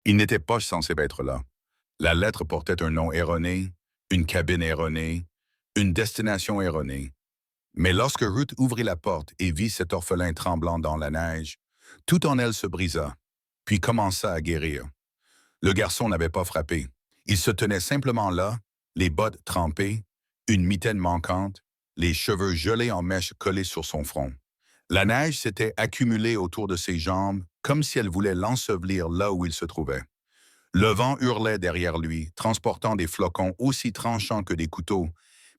Il n'était pas censé être là. La lettre portait un nom erroné, une cabine erronée, une destination erronée. Mais lorsque Ruth ouvrit la porte et vit cet orphelin tremblant dans la neige, tout en elle se brisa, puis commença à guérir. Le garçon n'avait pas frappé. Il se tenait simplement là, les bottes trempées, une mitaine manquante, les cheveux gelés en mèches collés sur son front. La neige s'était accumulée autour de ses jambes, comme si elle voulait l'ensevelir là où il se trouvait. Le vent hurlait derrière lui, transportant des flocons aussi tranchants que des couteaux,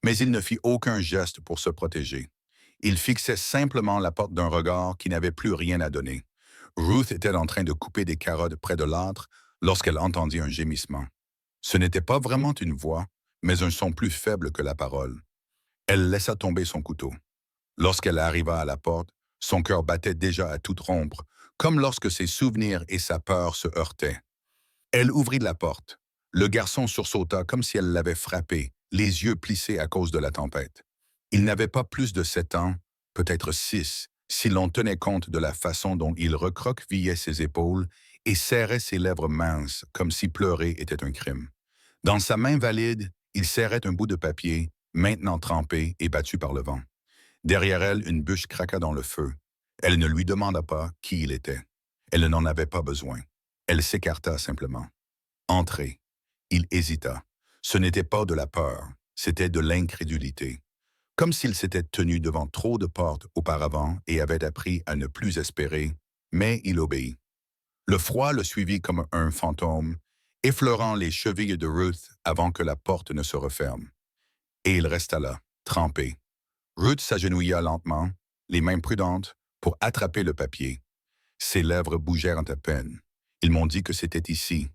mais il ne fit aucun geste pour se protéger. Il fixait simplement la porte d'un regard qui n'avait plus rien à donner. Ruth était en train de couper des carottes près de l'âtre lorsqu'elle entendit un gémissement. Ce n'était pas vraiment une voix, mais un son plus faible que la parole. Elle laissa tomber son couteau. Lorsqu'elle arriva à la porte, son cœur battait déjà à toute rompre, comme lorsque ses souvenirs et sa peur se heurtaient. Elle ouvrit la porte. Le garçon sursauta comme si elle l'avait frappé, les yeux plissés à cause de la tempête. Il n'avait pas plus de 7 ans, peut-être 6, si l'on tenait compte de la façon dont il recroquevillait ses épaules et serrait ses lèvres minces, comme si pleurer était un crime. Dans sa main valide, il serrait un bout de papier, maintenant trempé et battu par le vent. Derrière elle, une bûche craqua dans le feu. Elle ne lui demanda pas qui il était. Elle n'en avait pas besoin. Elle s'écarta simplement. Entrez. Il hésita. Ce n'était pas de la peur, c'était de l'incrédulité. Comme s'il s'était tenu devant trop de portes auparavant et avait appris à ne plus espérer, mais il obéit. Le froid le suivit comme un fantôme, effleurant les chevilles de Ruth avant que la porte ne se referme. Et il resta là, trempé. Ruth s'agenouilla lentement, les mains prudentes, pour attraper le papier. Ses lèvres bougèrent à peine. Ils m'ont dit que c'était ici.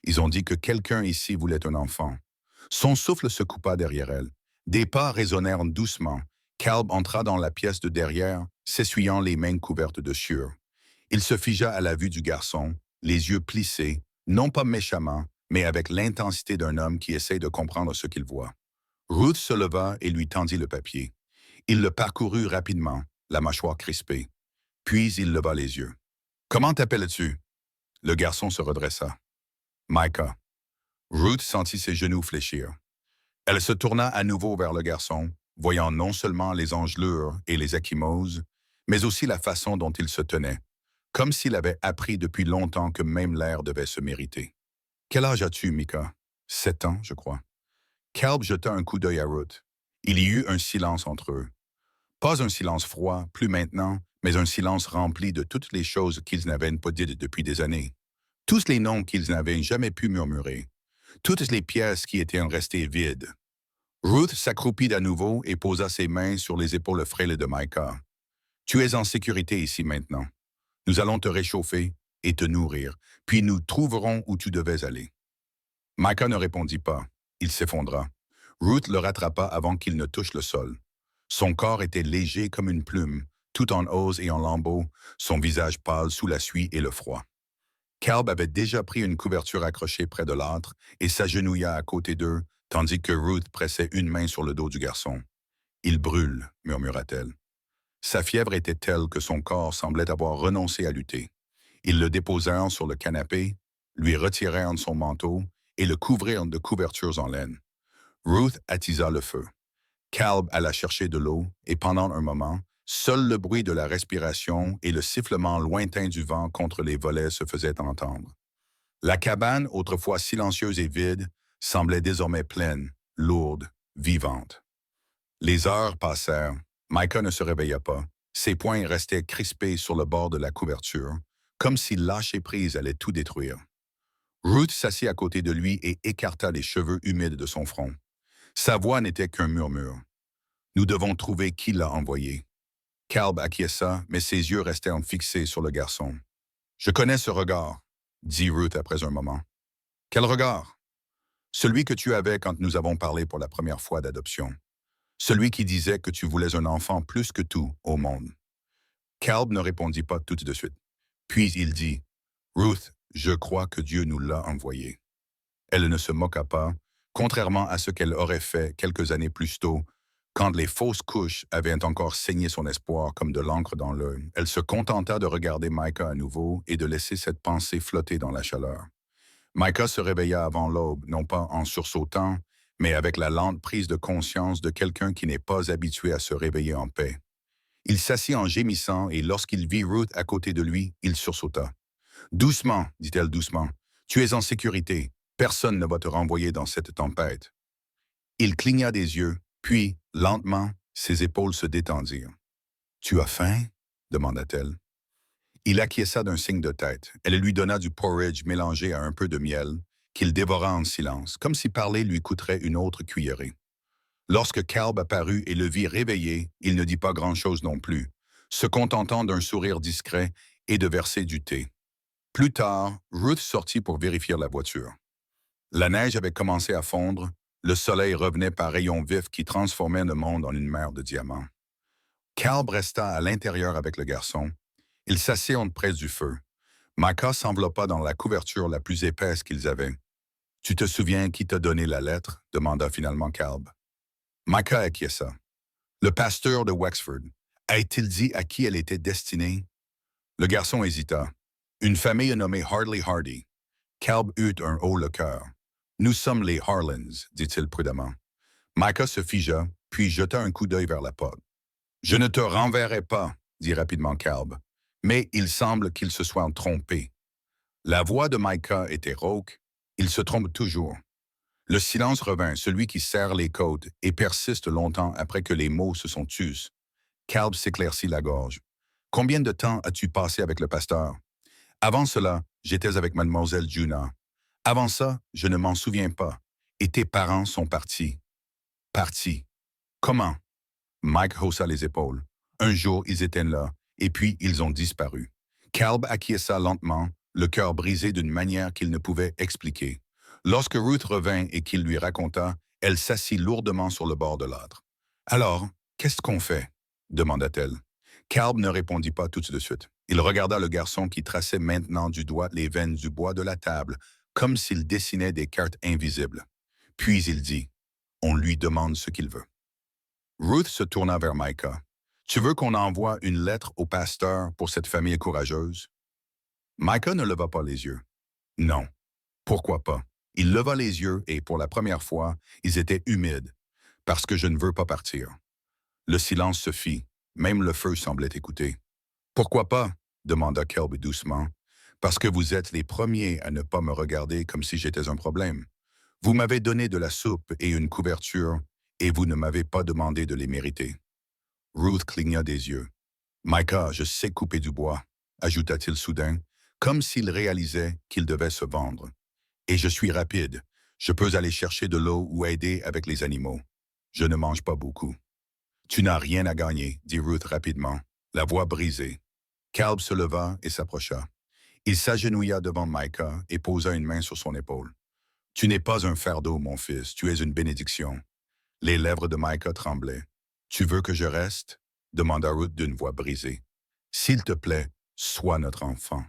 Ils ont dit que quelqu'un ici voulait un enfant. Son souffle se coupa derrière elle. Des pas résonnèrent doucement. Caleb entra dans la pièce de derrière, s'essuyant les mains couvertes de sueur. Il se figea à la vue du garçon, les yeux plissés, non pas méchamment, mais avec l'intensité d'un homme qui essaie de comprendre ce qu'il voit. Ruth se leva et lui tendit le papier. Il le parcourut rapidement, la mâchoire crispée. Puis il leva les yeux. « Comment t'appelles-tu? » Le garçon se redressa. « Micah. » Ruth sentit ses genoux fléchir. Elle se tourna à nouveau vers le garçon, voyant non seulement les engelures et les ecchymoses, mais aussi la façon dont il se tenait, comme s'il avait appris depuis longtemps que même l'air devait se mériter. « Quel âge as-tu, Micah? »« 7 ans, je crois. » Caleb jeta un coup d'œil à Ruth. Il y eut un silence entre eux. Pas un silence froid, plus maintenant, mais un silence rempli de toutes les choses qu'ils n'avaient pas dites depuis des années. Tous les noms qu'ils n'avaient jamais pu murmurer. Toutes les pièces qui étaient restées vides. Ruth s'accroupit à nouveau et posa ses mains sur les épaules frêles de Micah. « Tu es en sécurité ici maintenant. Nous allons te réchauffer et te nourrir, puis nous trouverons où tu devais aller. » Micah ne répondit pas. Il s'effondra. Ruth le rattrapa avant qu'il ne touche le sol. Son corps était léger comme une plume, tout en os et en lambeaux, son visage pâle sous la suie et le froid. Caleb avait déjà pris une couverture accrochée près de l'âtre et s'agenouilla à côté d'eux, tandis que Ruth pressait une main sur le dos du garçon. « Il brûle, » murmura-t-elle. Sa fièvre était telle que son corps semblait avoir renoncé à lutter. Ils le déposèrent sur le canapé, lui retirèrent son manteau et le couvrirent de couvertures en laine. Ruth attisa le feu. Caleb alla chercher de l'eau et pendant un moment, seul le bruit de la respiration et le sifflement lointain du vent contre les volets se faisaient entendre. La cabane, autrefois silencieuse et vide, semblait désormais pleine, lourde, vivante. Les heures passèrent. Micah ne se réveilla pas. Ses poings restaient crispés sur le bord de la couverture, comme si lâcher prise allait tout détruire. Ruth s'assit à côté de lui et écarta les cheveux humides de son front. Sa voix n'était qu'un murmure. « Nous devons trouver qui l'a envoyé. » Caleb acquiesça, mais ses yeux restèrent fixés sur le garçon. « Je connais ce regard, » dit Ruth après un moment. « Quel regard? » « Celui que tu avais quand nous avons parlé pour la première fois d'adoption. Celui qui disait que tu voulais un enfant plus que tout au monde. » Caleb ne répondit pas tout de suite. Puis il dit, « Ruth, je crois que Dieu nous l'a envoyé. » Elle ne se moqua pas, contrairement à ce qu'elle aurait fait quelques années plus tôt, quand les fausses couches avaient encore saigné son espoir comme de l'encre dans l'œil. Elle se contenta de regarder Micah à nouveau et de laisser cette pensée flotter dans la chaleur. Micah se réveilla avant l'aube, non pas en sursautant, mais avec la lente prise de conscience de quelqu'un qui n'est pas habitué à se réveiller en paix. Il s'assit en gémissant et lorsqu'il vit Ruth à côté de lui, il sursauta. Doucement, dit-elle doucement. Tu es en sécurité. Personne ne va te renvoyer dans cette tempête. Il cligna des yeux, puis, lentement, ses épaules se détendirent. Tu as faim? Demanda-t-elle. Il acquiesça d'un signe de tête. Elle lui donna du porridge mélangé à un peu de miel, qu'il dévora en silence, comme si parler lui coûterait une autre cuillerée. Lorsque Calb apparut et le vit réveillé, il ne dit pas grand-chose non plus, se contentant d'un sourire discret et de verser du thé. Plus tard, Ruth sortit pour vérifier la voiture. La neige avait commencé à fondre, le soleil revenait par rayons vifs qui transformaient le monde en une mer de diamants. Calb resta à l'intérieur avec le garçon. Ils s'assirent près du feu. Micah s'enveloppa dans la couverture la plus épaisse qu'ils avaient. « Tu te souviens qui t'a donné la lettre? » demanda finalement Calb. Micah acquiesça. « Le pasteur de Wexford. A-t-il dit à qui elle était destinée? » Le garçon hésita. « Une famille nommée Hardly Hardy. » Calb eut un haut le cœur. « Nous sommes les Harlans, dit-il prudemment. Micah se figea, puis jeta un coup d'œil vers la porte. « Je ne te renverrai pas, dit rapidement Calb, mais il semble qu'il se soit trompé. » La voix de Micah était rauque. Il se trompe toujours. Le silence revint, celui qui serre les côtes et persiste longtemps après que les mots se sont tus. Calb s'éclaircit la gorge. « Combien de temps as-tu passé avec le pasteur? » « Avant cela, j'étais avec mademoiselle Juna. Avant ça, je ne m'en souviens pas. Et tes parents sont partis. » « Partis. Comment? » Mike haussa les épaules. Un jour, ils étaient là, et puis ils ont disparu. Calb acquiesça lentement, le cœur brisé d'une manière qu'il ne pouvait expliquer. Lorsque Ruth revint et qu'il lui raconta, elle s'assit lourdement sur le bord de l'âtre. « Alors, qu'est-ce qu'on fait? » demanda-t-elle. Calb ne répondit pas tout de suite. Il regarda le garçon qui traçait maintenant du doigt les veines du bois de la table, comme s'il dessinait des cartes invisibles. Puis il dit, « On lui demande ce qu'il veut. » Ruth se tourna vers Micah. « Tu veux qu'on envoie une lettre au pasteur pour cette famille courageuse? » Micah ne leva pas les yeux. « Non. Pourquoi pas? » Il leva les yeux et, pour la première fois, ils étaient humides, parce que je ne veux pas partir. Le silence se fit. Même le feu semblait écouter. « Pourquoi pas? » demanda Calb doucement. « Parce que vous êtes les premiers à ne pas me regarder comme si j'étais un problème. Vous m'avez donné de la soupe et une couverture, et vous ne m'avez pas demandé de les mériter. » Ruth cligna des yeux. « Micah, je sais couper du bois, » ajouta-t-il soudain, comme s'il réalisait qu'il devait se vendre. « Et je suis rapide. Je peux aller chercher de l'eau ou aider avec les animaux. Je ne mange pas beaucoup. »« Tu n'as rien à gagner, » dit Ruth rapidement, la voix brisée. Calb se leva et s'approcha. Il s'agenouilla devant Micah et posa une main sur son épaule. « Tu n'es pas un fardeau, mon fils, tu es une bénédiction. » Les lèvres de Micah tremblaient. « Tu veux que je reste? » demanda Ruth d'une voix brisée. « S'il te plaît, sois notre enfant. »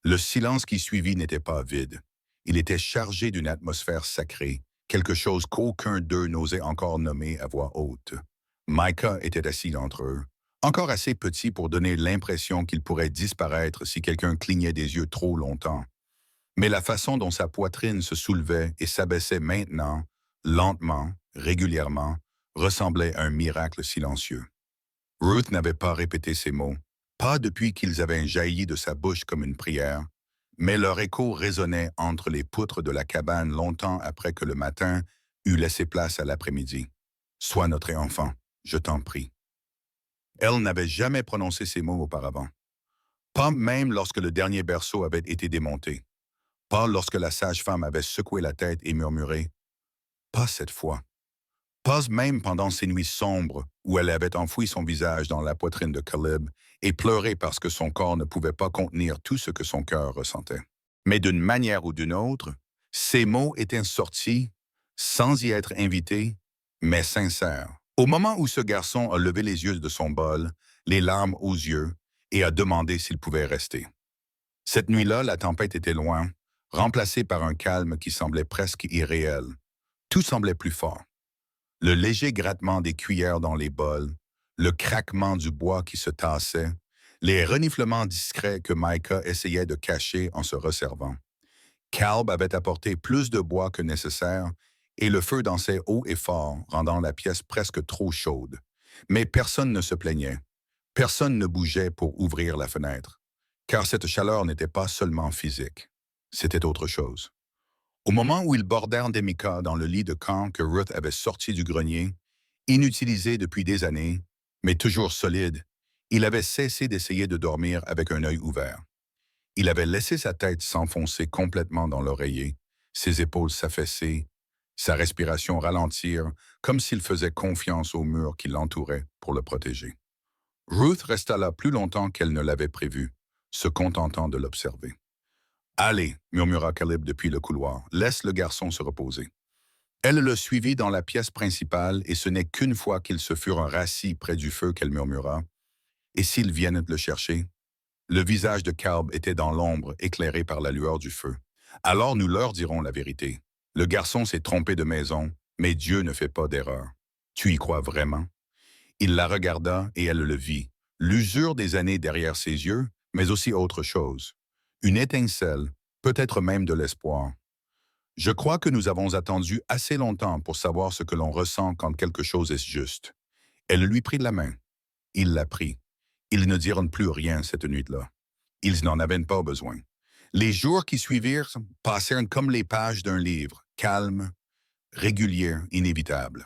Le silence qui suivit n'était pas vide. Il était chargé d'une atmosphère sacrée, quelque chose qu'aucun d'eux n'osait encore nommer à voix haute. Micah était assis entre eux, encore assez petit pour donner l'impression qu'il pourrait disparaître si quelqu'un clignait des yeux trop longtemps. Mais la façon dont sa poitrine se soulevait et s'abaissait maintenant, lentement, régulièrement, ressemblait à un miracle silencieux. Ruth n'avait pas répété ces mots, pas depuis qu'ils avaient jailli de sa bouche comme une prière, mais leur écho résonnait entre les poutres de la cabane longtemps après que le matin eut laissé place à l'après-midi. « Sois notre enfant, je t'en prie. » Elle n'avait jamais prononcé ces mots auparavant. Pas même lorsque le dernier berceau avait été démonté. Pas lorsque la sage-femme avait secoué la tête et murmuré « Pas cette fois. » Pas même pendant ces nuits sombres où elle avait enfoui son visage dans la poitrine de Caleb et pleuré parce que son corps ne pouvait pas contenir tout ce que son cœur ressentait. Mais d'une manière ou d'une autre, ces mots étaient sortis, sans y être invités, mais sincères. Au moment où ce garçon a levé les yeux de son bol, les larmes aux yeux, et a demandé s'il pouvait rester. Cette nuit-là, la tempête était loin, remplacée par un calme qui semblait presque irréel. Tout semblait plus fort. Le léger grattement des cuillères dans les bols, le craquement du bois qui se tassait, les reniflements discrets que Micah essayait de cacher en se resservant. Calb avait apporté plus de bois que nécessaire et le feu dansait haut et fort, rendant la pièce presque trop chaude. Mais personne ne se plaignait. Personne ne bougeait pour ouvrir la fenêtre, car cette chaleur n'était pas seulement physique, c'était autre chose. Au moment où ils bordèrent Demika dans le lit de camp que Ruth avait sorti du grenier, inutilisé depuis des années, mais toujours solide, il avait cessé d'essayer de dormir avec un œil ouvert. Il avait laissé sa tête s'enfoncer complètement dans l'oreiller, ses épaules s'affaisser, sa respiration ralentir, comme s'il faisait confiance au mur qui l'entourait pour le protéger. Ruth resta là plus longtemps qu'elle ne l'avait prévu, se contentant de l'observer. « Allez, murmura Caleb depuis le couloir, laisse le garçon se reposer. » Elle le suivit dans la pièce principale et ce n'est qu'une fois qu'ils se furent rassis près du feu qu'elle murmura « Et s'ils viennent le chercher ?» Le visage de Caleb était dans l'ombre, éclairé par la lueur du feu. « Alors nous leur dirons la vérité. Le garçon s'est trompé de maison, mais Dieu ne fait pas d'erreur. Tu y crois vraiment? » Il la regarda et elle le vit, l'usure des années derrière ses yeux, mais aussi autre chose. Une étincelle, peut-être même de l'espoir. « Je crois que nous avons attendu assez longtemps pour savoir ce que l'on ressent quand quelque chose est juste. » Elle lui prit la main. Il la prit. Ils ne dirent plus rien cette nuit-là. Ils n'en avaient pas besoin. Les jours qui suivirent passèrent comme les pages d'un livre, calmes, réguliers, inévitables.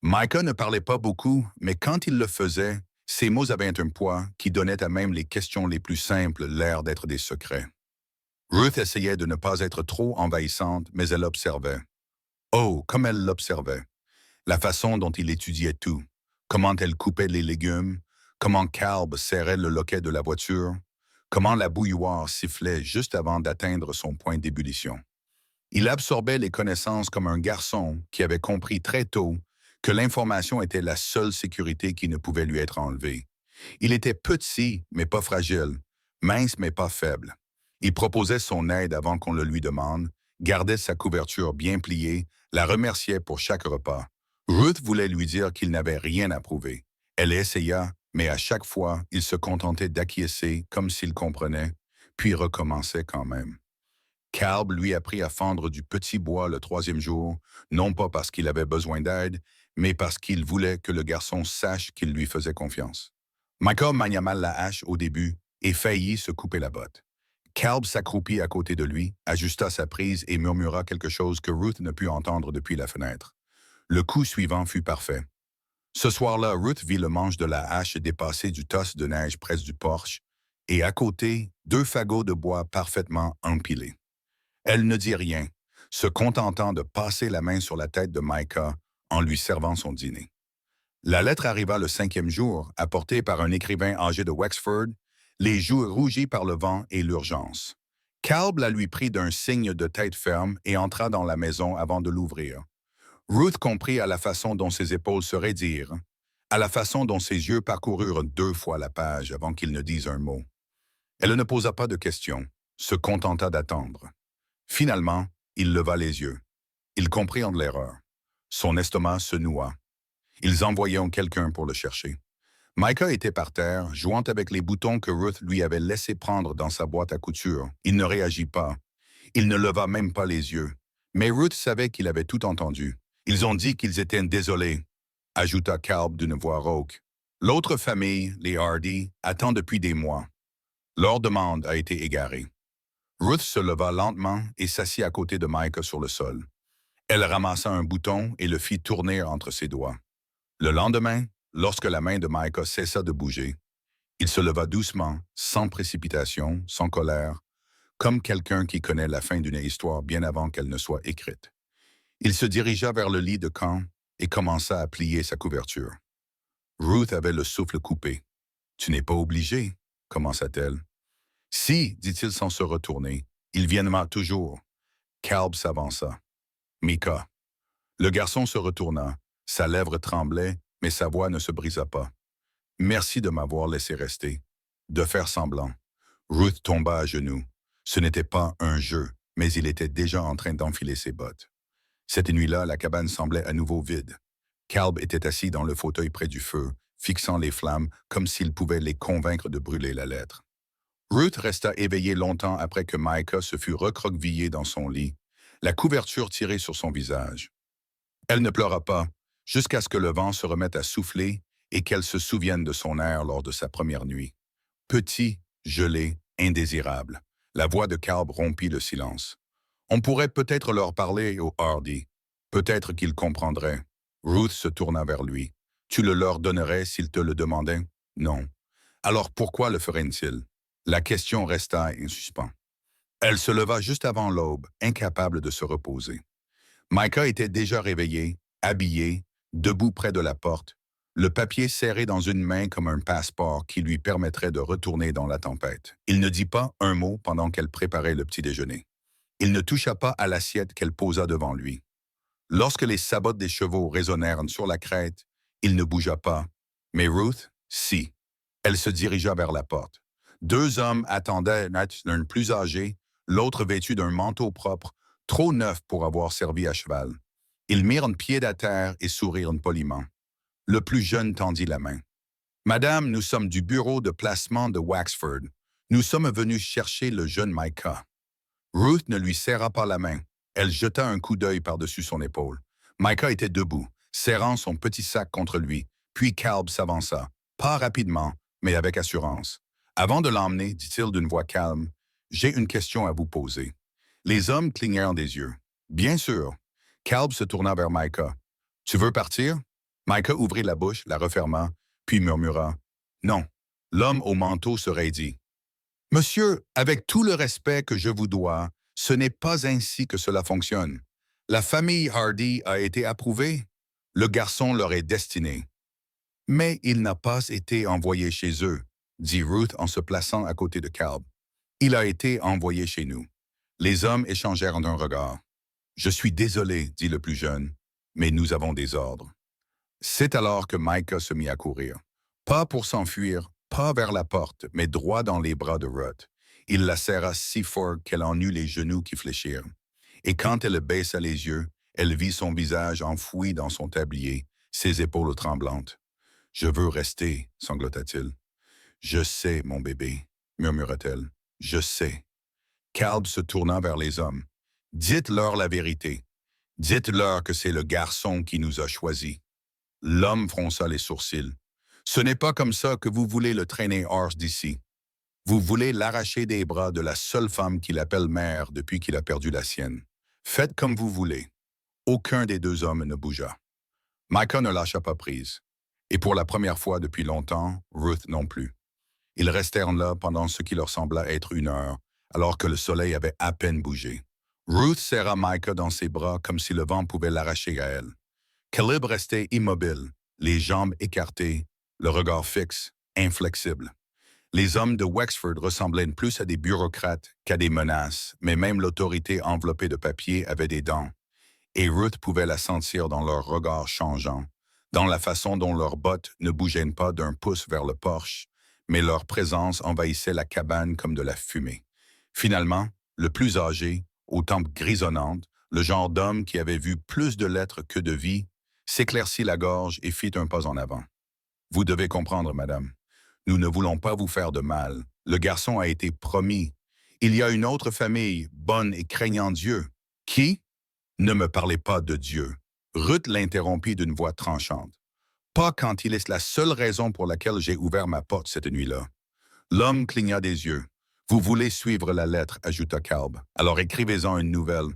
Micah ne parlait pas beaucoup, mais quand il le faisait, ses mots avaient un poids qui donnait à même les questions les plus simples l'air d'être des secrets. Ruth essayait de ne pas être trop envahissante, mais elle observait. Oh, comme elle l'observait! La façon dont il étudiait tout, comment elle coupait les légumes, comment Caleb serrait le loquet de la voiture, comment la bouilloire sifflait juste avant d'atteindre son point d'ébullition. Il absorbait les connaissances comme un garçon qui avait compris très tôt que l'information était la seule sécurité qui ne pouvait lui être enlevée. Il était petit, mais pas fragile, mince, mais pas faible. Il proposait son aide avant qu'on le lui demande, gardait sa couverture bien pliée, la remerciait pour chaque repas. Ruth voulait lui dire qu'il n'avait rien à prouver. Elle essaya, mais à chaque fois, il se contentait d'acquiescer comme s'il comprenait, puis recommençait quand même. Caleb lui apprit à fendre du petit bois le troisième jour, non pas parce qu'il avait besoin d'aide, mais parce qu'il voulait que le garçon sache qu'il lui faisait confiance. Micah mania mal la hache au début et faillit se couper la botte. Caleb s'accroupit à côté de lui, ajusta sa prise et murmura quelque chose que Ruth ne put entendre depuis la fenêtre. Le coup suivant fut parfait. Ce soir-là, Ruth vit le manche de la hache dépasser du tas de neige près du porche, et à côté, 2 fagots de bois parfaitement empilés. Elle ne dit rien, se contentant de passer la main sur la tête de Micah en lui servant son dîner. La lettre arriva le 5e jour, apportée par un écrivain âgé de Wexford, les joues rougies par le vent et l'urgence. Caleb la lui prit d'un signe de tête ferme et entra dans la maison avant de l'ouvrir. Ruth comprit à la façon dont ses épaules se raidirent, à la façon dont ses yeux parcoururent 2 fois la page avant qu'il ne dise un mot. Elle ne posa pas de questions, se contenta d'attendre. Finalement, il leva les yeux. Il comprit en l'erreur. Son estomac se noua. Ils envoyèrent quelqu'un pour le chercher. Micah était par terre, jouant avec les boutons que Ruth lui avait laissés prendre dans sa boîte à couture. Il ne réagit pas. Il ne leva même pas les yeux. Mais Ruth savait qu'il avait tout entendu. Ils ont dit qu'ils étaient désolés, ajouta Caleb d'une voix rauque. L'autre famille, les Hardy, attend depuis des mois. Leur demande a été égarée. Ruth se leva lentement et s'assit à côté de Micah sur le sol. Elle ramassa un bouton et le fit tourner entre ses doigts. Le lendemain, lorsque la main de Micah cessa de bouger, il se leva doucement, sans précipitation, sans colère, comme quelqu'un qui connaît la fin d'une histoire bien avant qu'elle ne soit écrite. Il se dirigea vers le lit de camp et commença à plier sa couverture. Ruth avait le souffle coupé. « Tu n'es pas obligé, » commença-t-elle. « Si, dit-il sans se retourner, il viendra toujours. » Caleb s'avança. « Micah. » Le garçon se retourna. Sa lèvre tremblait, mais sa voix ne se brisa pas. « Merci de m'avoir laissé rester. » De faire semblant. Ruth tomba à genoux. Ce n'était pas un jeu, mais il était déjà en train d'enfiler ses bottes. Cette nuit-là, la cabane semblait à nouveau vide. Caleb était assis dans le fauteuil près du feu, fixant les flammes comme s'il pouvait les convaincre de brûler la lettre. Ruth resta éveillée longtemps après que Micah se fut recroquevillée dans son lit, la couverture tirée sur son visage. Elle ne pleura pas, jusqu'à ce que le vent se remette à souffler et qu'elle se souvienne de son air lors de sa première nuit. Petit, gelé, indésirable. La voix de Calb rompit le silence. On pourrait peut-être leur parler au Hardy. Peut-être qu'ils comprendraient. Ruth se tourna vers lui. Tu le leur donnerais s'ils te le demandaient? Non. Alors pourquoi le feraient-ils? La question resta en suspens. Elle se leva juste avant l'aube, incapable de se reposer. Micah était déjà réveillé, habillé, debout près de la porte, le papier serré dans une main comme un passeport qui lui permettrait de retourner dans la tempête. Il ne dit pas un mot pendant qu'elle préparait le petit déjeuner. Il ne toucha pas à l'assiette qu'elle posa devant lui. Lorsque les sabots des chevaux résonnèrent sur la crête, il ne bougea pas. Mais Ruth, si. Elle se dirigea vers la porte. Deux hommes attendaient, l'un plus âgé, l'autre vêtu d'un manteau propre, trop neuf pour avoir servi à cheval. Ils mirent pied à terre et sourirent poliment. Le plus jeune tendit la main. Madame, nous sommes du bureau de placement de Waxford. Nous sommes venus chercher le jeune Micah. Ruth ne lui serra pas la main. Elle jeta un coup d'œil par-dessus son épaule. Micah était debout, serrant son petit sac contre lui, puis Calb s'avança, pas rapidement, mais avec assurance. Avant de l'emmener, dit-il d'une voix calme, « J'ai une question à vous poser. » Les hommes clignèrent des yeux. « Bien sûr. » Calb se tourna vers Micah. « Tu veux partir? » Micah ouvrit la bouche, la referma, puis murmura, « Non. » L'homme au manteau se raidit. « Monsieur, avec tout le respect que je vous dois, ce n'est pas ainsi que cela fonctionne. La famille Hardy a été approuvée. Le garçon leur est destiné. » « Mais il n'a pas été envoyé chez eux, » dit Ruth en se plaçant à côté de Calb. « Il a été envoyé chez nous. » Les hommes échangèrent un regard. « Je suis désolé, » dit le plus jeune, « mais nous avons des ordres. » C'est alors que Micah se mit à courir. Pas pour s'enfuir, pas vers la porte, mais droit dans les bras de Ruth. Il la serra si fort qu'elle en eut les genoux qui fléchirent. Et quand elle baissa les yeux, elle vit son visage enfoui dans son tablier, ses épaules tremblantes. « Je veux rester, » sanglota-t-il. « Je sais, mon bébé, » murmura-t-elle. « Je sais. » Calb se tourna vers les hommes. « Dites-leur la vérité. Dites-leur que c'est le garçon qui nous a choisis. » L'homme fronça les sourcils. « Ce n'est pas comme ça que vous voulez le traîner hors d'ici. Vous voulez l'arracher des bras de la seule femme qu'il appelle mère depuis qu'il a perdu la sienne. Faites comme vous voulez. » Aucun des deux hommes ne bougea. Micah ne lâcha pas prise. Et pour la première fois depuis longtemps, Ruth non plus. Ils restèrent là pendant ce qui leur sembla être une heure, alors que le soleil avait à peine bougé. Ruth serra Micah dans ses bras comme si le vent pouvait l'arracher à elle. Caleb restait immobile, les jambes écartées, le regard fixe, inflexible. Les hommes de Wexford ressemblaient plus à des bureaucrates qu'à des menaces, mais même l'autorité enveloppée de papier avait des dents. Et Ruth pouvait la sentir dans leur regard changeant, dans la façon dont leurs bottes ne bougeaient pas d'un pouce vers le porche, mais leur présence envahissait la cabane comme de la fumée. Finalement, le plus âgé, aux tempes grisonnantes, le genre d'homme qui avait vu plus de lettres que de vie, s'éclaircit la gorge et fit un pas en avant. « Vous devez comprendre, madame. Nous ne voulons pas vous faire de mal. Le garçon a été promis. Il y a une autre famille, bonne et craignant Dieu. Qui? Ne me parlez pas de Dieu. » Ruth l'interrompit d'une voix tranchante. « Pas quand il est la seule raison pour laquelle j'ai ouvert ma porte cette nuit-là. » L'homme cligna des yeux. « Vous voulez suivre la lettre, » ajouta Calb. « Alors écrivez-en une nouvelle.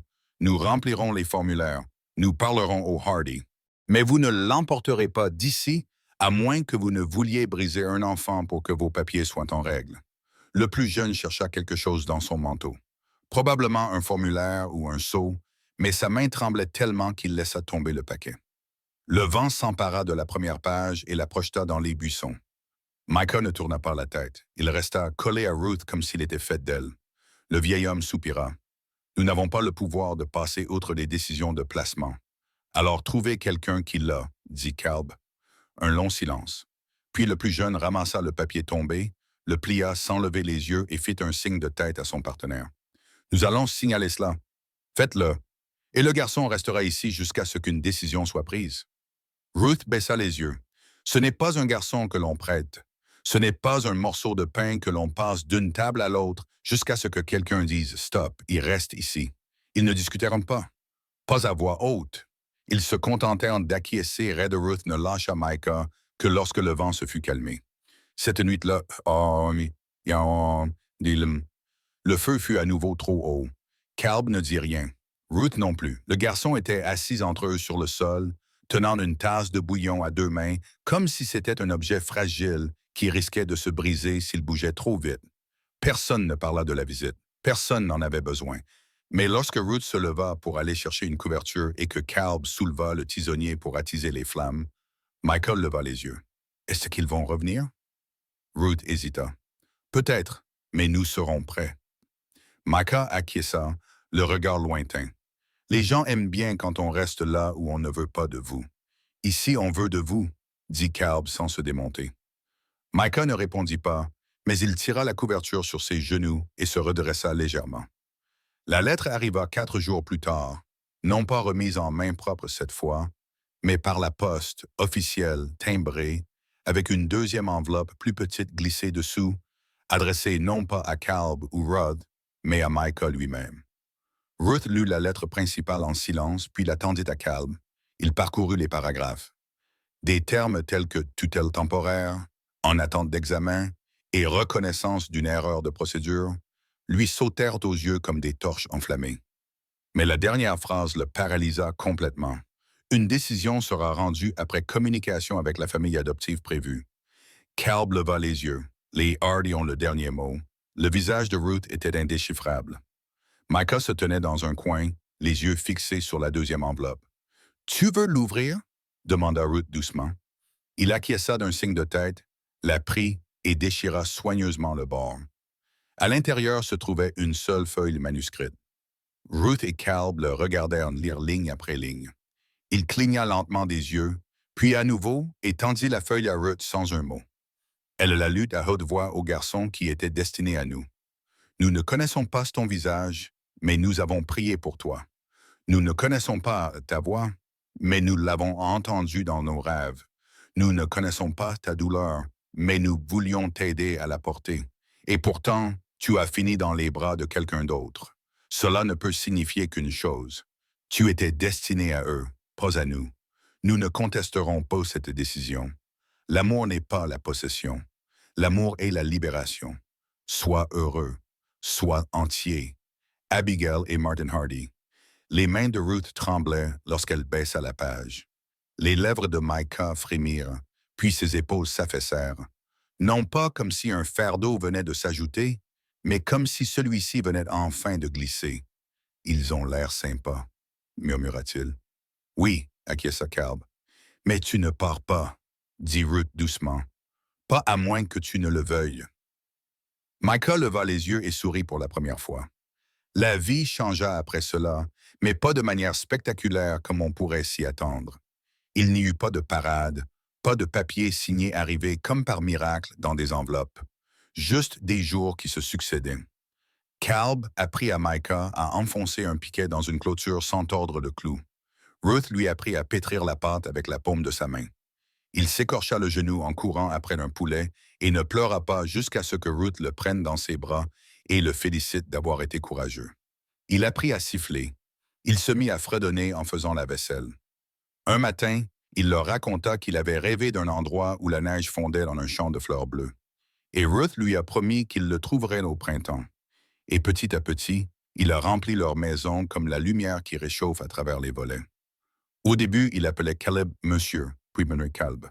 Nous remplirons les formulaires. Nous parlerons au Hardy. Mais vous ne l'emporterez pas d'ici, à moins que vous ne vouliez briser un enfant pour que vos papiers soient en règle. » Le plus jeune chercha quelque chose dans son manteau. Probablement un formulaire ou un sceau, mais sa main tremblait tellement qu'il laissa tomber le paquet. Le vent s'empara de la première page et la projeta dans les buissons. Micah ne tourna pas la tête. Il resta collé à Ruth comme s'il était fait d'elle. Le vieil homme soupira. « Nous n'avons pas le pouvoir de passer outre des décisions de placement. Alors trouvez quelqu'un qui l'a, » dit Calb. Un long silence. Puis le plus jeune ramassa le papier tombé, le plia sans lever les yeux et fit un signe de tête à son partenaire. « Nous allons signaler cela. Faites-le. Et le garçon restera ici jusqu'à ce qu'une décision soit prise. » Ruth baissa les yeux. « Ce n'est pas un garçon que l'on prête. Ce n'est pas un morceau de pain que l'on passe d'une table à l'autre jusqu'à ce que quelqu'un dise «Stop, il reste ici». Ils ne discuteront pas à voix haute. Ils se contentèrent d'acquiescer. Red Ruth ne lâcha Micah que lorsque le vent se fut calmé. Cette nuit-là, le feu fut à nouveau trop haut. Calb ne dit rien. Ruth non plus. Le garçon était assis entre eux sur le sol, tenant une tasse de bouillon à deux mains, comme si c'était un objet fragile qui risquait de se briser s'il bougeait trop vite. Personne ne parla de la visite. Personne n'en avait besoin. Mais lorsque Ruth se leva pour aller chercher une couverture et que Calb souleva le tisonnier pour attiser les flammes, Michael leva les yeux. Est-ce qu'ils vont revenir? Ruth hésita. Peut-être, mais nous serons prêts. Micah acquiesça, le regard lointain. Les gens aiment bien quand on reste là où on ne veut pas de vous. Ici, on veut de vous, dit Calb sans se démonter. Micah ne répondit pas, mais il tira la couverture sur ses genoux et se redressa légèrement. La lettre arriva 4 jours plus tard, non pas remise en main propre cette fois, mais par la poste, officielle, timbrée, avec une deuxième enveloppe plus petite glissée dessous, adressée non pas à Calb ou Rod, mais à Micah lui-même. Ruth lut la lettre principale en silence, puis la tendit à Calb. Il parcourut les paragraphes. Des termes tels que tutelle temporaire, en attente d'examen et reconnaissance d'une erreur de procédure lui sautèrent aux yeux comme des torches enflammées. Mais la dernière phrase le paralysa complètement. Une décision sera rendue après communication avec la famille adoptive prévue. Calb leva les yeux. Les Hardy ont le dernier mot. Le visage de Ruth était indéchiffrable. Micah se tenait dans un coin, les yeux fixés sur la deuxième enveloppe. « Tu veux l'ouvrir? » demanda Ruth doucement. Il acquiesça d'un signe de tête, la prit et déchira soigneusement le bord. À l'intérieur se trouvait une seule feuille manuscrite. Ruth et Calb le regardèrent lire ligne après ligne. Il cligna lentement des yeux, puis à nouveau et tendit la feuille à Ruth sans un mot. Elle la lut à haute voix au garçon qui était destiné à nous. « Nous ne connaissons pas ton visage, mais nous avons prié pour toi. Nous ne connaissons pas ta voix, mais nous l'avons entendue dans nos rêves. Nous ne connaissons pas ta douleur, mais nous voulions t'aider à la porter. Et pourtant, tu as fini dans les bras de quelqu'un d'autre. Cela ne peut signifier qu'une chose. Tu étais destiné à eux, pas à nous. Nous ne contesterons pas cette décision. L'amour n'est pas la possession. L'amour est la libération. Sois heureux. Sois entier. Abigail et Martin Hardy. Les mains de Ruth tremblaient lorsqu'elle baissa la page. Les lèvres de Micah frémirent, puis ses épaules s'affaissèrent. Non pas comme si un fardeau venait de s'ajouter, mais comme si celui-ci venait enfin de glisser. « Ils ont l'air sympas, » murmura-t-il. « Oui, » acquiesça Calb. « Mais tu ne pars pas, » dit Ruth doucement. « Pas à moins que tu ne le veuilles. » Micah leva les yeux et sourit pour la première fois. La vie changea après cela, mais pas de manière spectaculaire comme on pourrait s'y attendre. Il n'y eut pas de parade, pas de papier signé arrivé comme par miracle dans des enveloppes, juste des jours qui se succédaient. Calb apprit à Micah à enfoncer un piquet dans une clôture sans tordre le clou. Ruth lui apprit à pétrir la pâte avec la paume de sa main. Il s'écorcha le genou en courant après un poulet et ne pleura pas jusqu'à ce que Ruth le prenne dans ses bras et le félicite d'avoir été courageux. Il apprit à siffler. Il se mit à fredonner en faisant la vaisselle. Un matin, il leur raconta qu'il avait rêvé d'un endroit où la neige fondait dans un champ de fleurs bleues. Et Ruth lui a promis qu'il le trouverait au printemps. Et petit à petit, il a rempli leur maison comme la lumière qui réchauffe à travers les volets. Au début, il appelait Caleb Monsieur, puis Calb.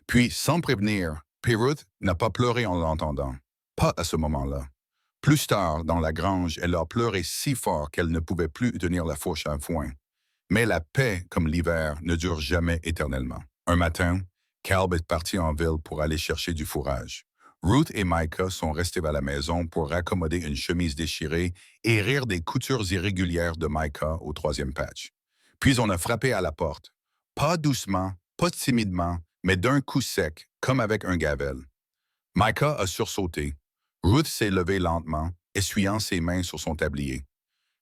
Puis, sans prévenir, Ruth n'a pas pleuré en l'entendant. Pas à ce moment-là. Plus tard, dans la grange, elle a pleuré si fort qu'elle ne pouvait plus tenir la fourche à foin. Mais la paix, comme l'hiver, ne dure jamais éternellement. Un matin, Calb est parti en ville pour aller chercher du fourrage. Ruth et Micah sont restés à la maison pour raccommoder une chemise déchirée et rire des coutures irrégulières de Micah au troisième patch. Puis on a frappé à la porte. Pas doucement, pas timidement, mais d'un coup sec, comme avec un gavel. Micah a sursauté. Ruth s'est levée lentement, essuyant ses mains sur son tablier.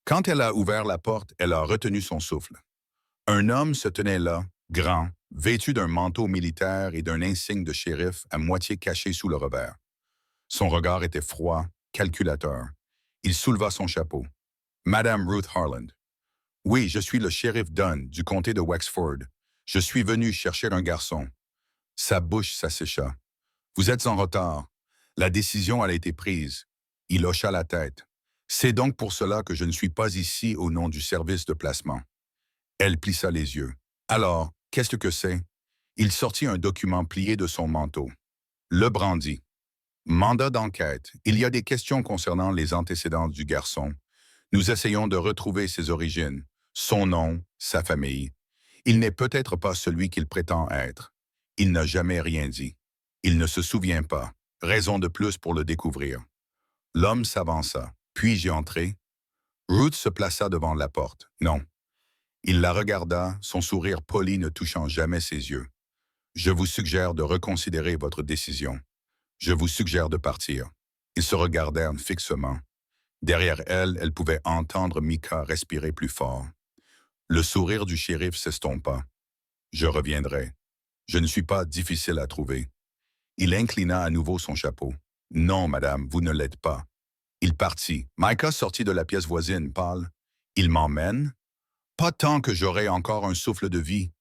Quand elle a ouvert la porte, elle a retenu son souffle. Un homme se tenait là, grand, vêtu d'un manteau militaire et d'un insigne de shérif à moitié caché sous le revers. Son regard était froid, calculateur. Il souleva son chapeau. Madame Ruth Harland. Oui, je suis le shérif Dunn du comté de Wexford. Je suis venu chercher un garçon. Sa bouche s'assécha. Vous êtes en retard. La décision a été prise. Il hocha la tête. C'est donc pour cela que je ne suis pas ici au nom du service de placement. Elle plissa les yeux. Alors, qu'est-ce que c'est? Il sortit un document plié de son manteau. Le brandit. Mandat d'enquête. Il y a des questions concernant les antécédents du garçon. Nous essayons de retrouver ses origines, son nom, sa famille. Il n'est peut-être pas celui qu'il prétend être. Il n'a jamais rien dit. Il ne se souvient pas. Raison de plus pour le découvrir. L'homme s'avança. Puis-je entrer? Ruth se plaça devant la porte. Non. Il la regarda, son sourire poli ne touchant jamais ses yeux. Je vous suggère de reconsidérer votre décision. Je vous suggère de partir. Ils se regardèrent fixement. Derrière elle, elle pouvait entendre Micah respirer plus fort. Le sourire du shérif s'estompa. Je reviendrai. Je ne suis pas difficile à trouver. Il inclina à nouveau son chapeau. Non, madame, vous ne l'êtes pas. Il partit. Micah sortit de la pièce voisine, pâle. Il m'emmène? Pas tant que j'aurai encore un souffle de vie.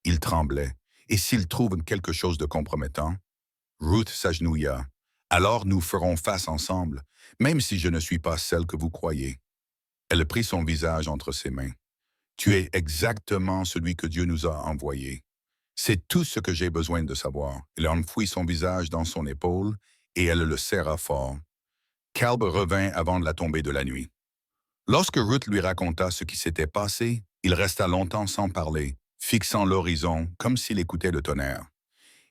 Il tremblait. Et s'il trouve quelque chose de compromettant? Ruth s'agenouilla. Alors nous ferons face ensemble, même si je ne suis pas celle que vous croyez. Elle prit son visage entre ses mains. Tu es exactement celui que Dieu nous a envoyé. C'est tout ce que j'ai besoin de savoir. Elle enfouit son visage dans son épaule et elle le serra fort. Caleb revint avant la tombée de la nuit. Lorsque Ruth lui raconta ce qui s'était passé, il resta longtemps sans parler, fixant l'horizon comme s'il écoutait le tonnerre.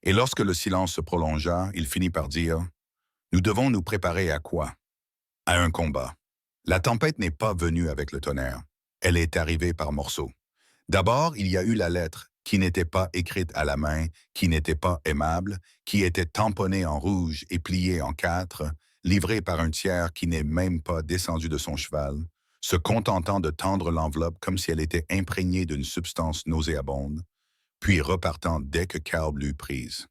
Et lorsque le silence se prolongea, il finit par dire « Nous devons nous préparer à quoi? À un combat. La tempête n'est pas venue avec le tonnerre. Elle est arrivée par morceaux. D'abord, il y a eu la lettre, qui n'était pas écrite à la main, qui n'était pas aimable, qui était tamponnée en rouge et pliée en quatre, livrée par un tiers qui n'est même pas descendu de son cheval, se contentant de tendre l'enveloppe comme si elle était imprégnée d'une substance nauséabonde, puis repartant dès que Caleb l'eut prise.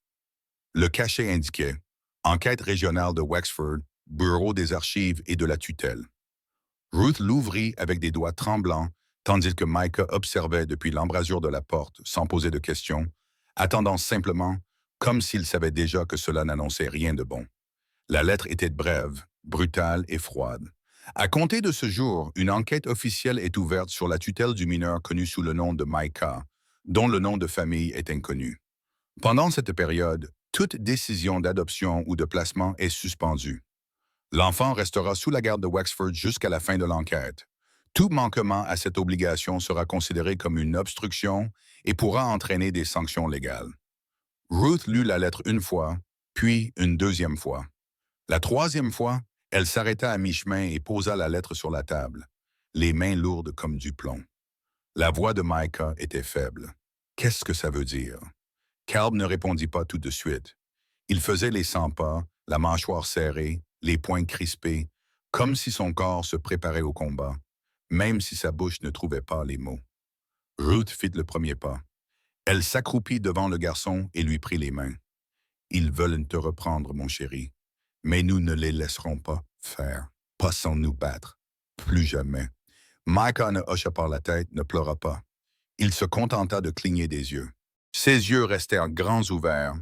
Le cachet indiquait « Enquête régionale de Wexford, Bureau des archives et de la tutelle ». Ruth l'ouvrit avec des doigts tremblants, tandis que Micah observait depuis l'embrasure de la porte, sans poser de questions, attendant simplement, comme s'il savait déjà que cela n'annonçait rien de bon. La lettre était brève, brutale et froide. À compter de ce jour, une enquête officielle est ouverte sur la tutelle du mineur connu sous le nom de Micah, dont le nom de famille est inconnu. Pendant cette période, toute décision d'adoption ou de placement est suspendue. L'enfant restera sous la garde de Wexford jusqu'à la fin de l'enquête. Tout manquement à cette obligation sera considéré comme une obstruction et pourra entraîner des sanctions légales. Ruth lut la lettre une fois, puis une deuxième fois. La troisième fois, elle s'arrêta à mi-chemin et posa la lettre sur la table, les mains lourdes comme du plomb. La voix de Micah était faible. Qu'est-ce que ça veut dire? Caleb ne répondit pas tout de suite. Il faisait les 100 pas, la mâchoire serrée, les poings crispés, comme si son corps se préparait au combat, même si sa bouche ne trouvait pas les mots. Ruth fit le premier pas. Elle s'accroupit devant le garçon et lui prit les mains. « Ils veulent te reprendre, mon chéri, mais nous ne les laisserons pas faire, pas sans nous battre. Plus jamais. » Micah ne hocha pas la tête, ne pleura pas. Il se contenta de cligner des yeux. Ses yeux restèrent grands ouverts,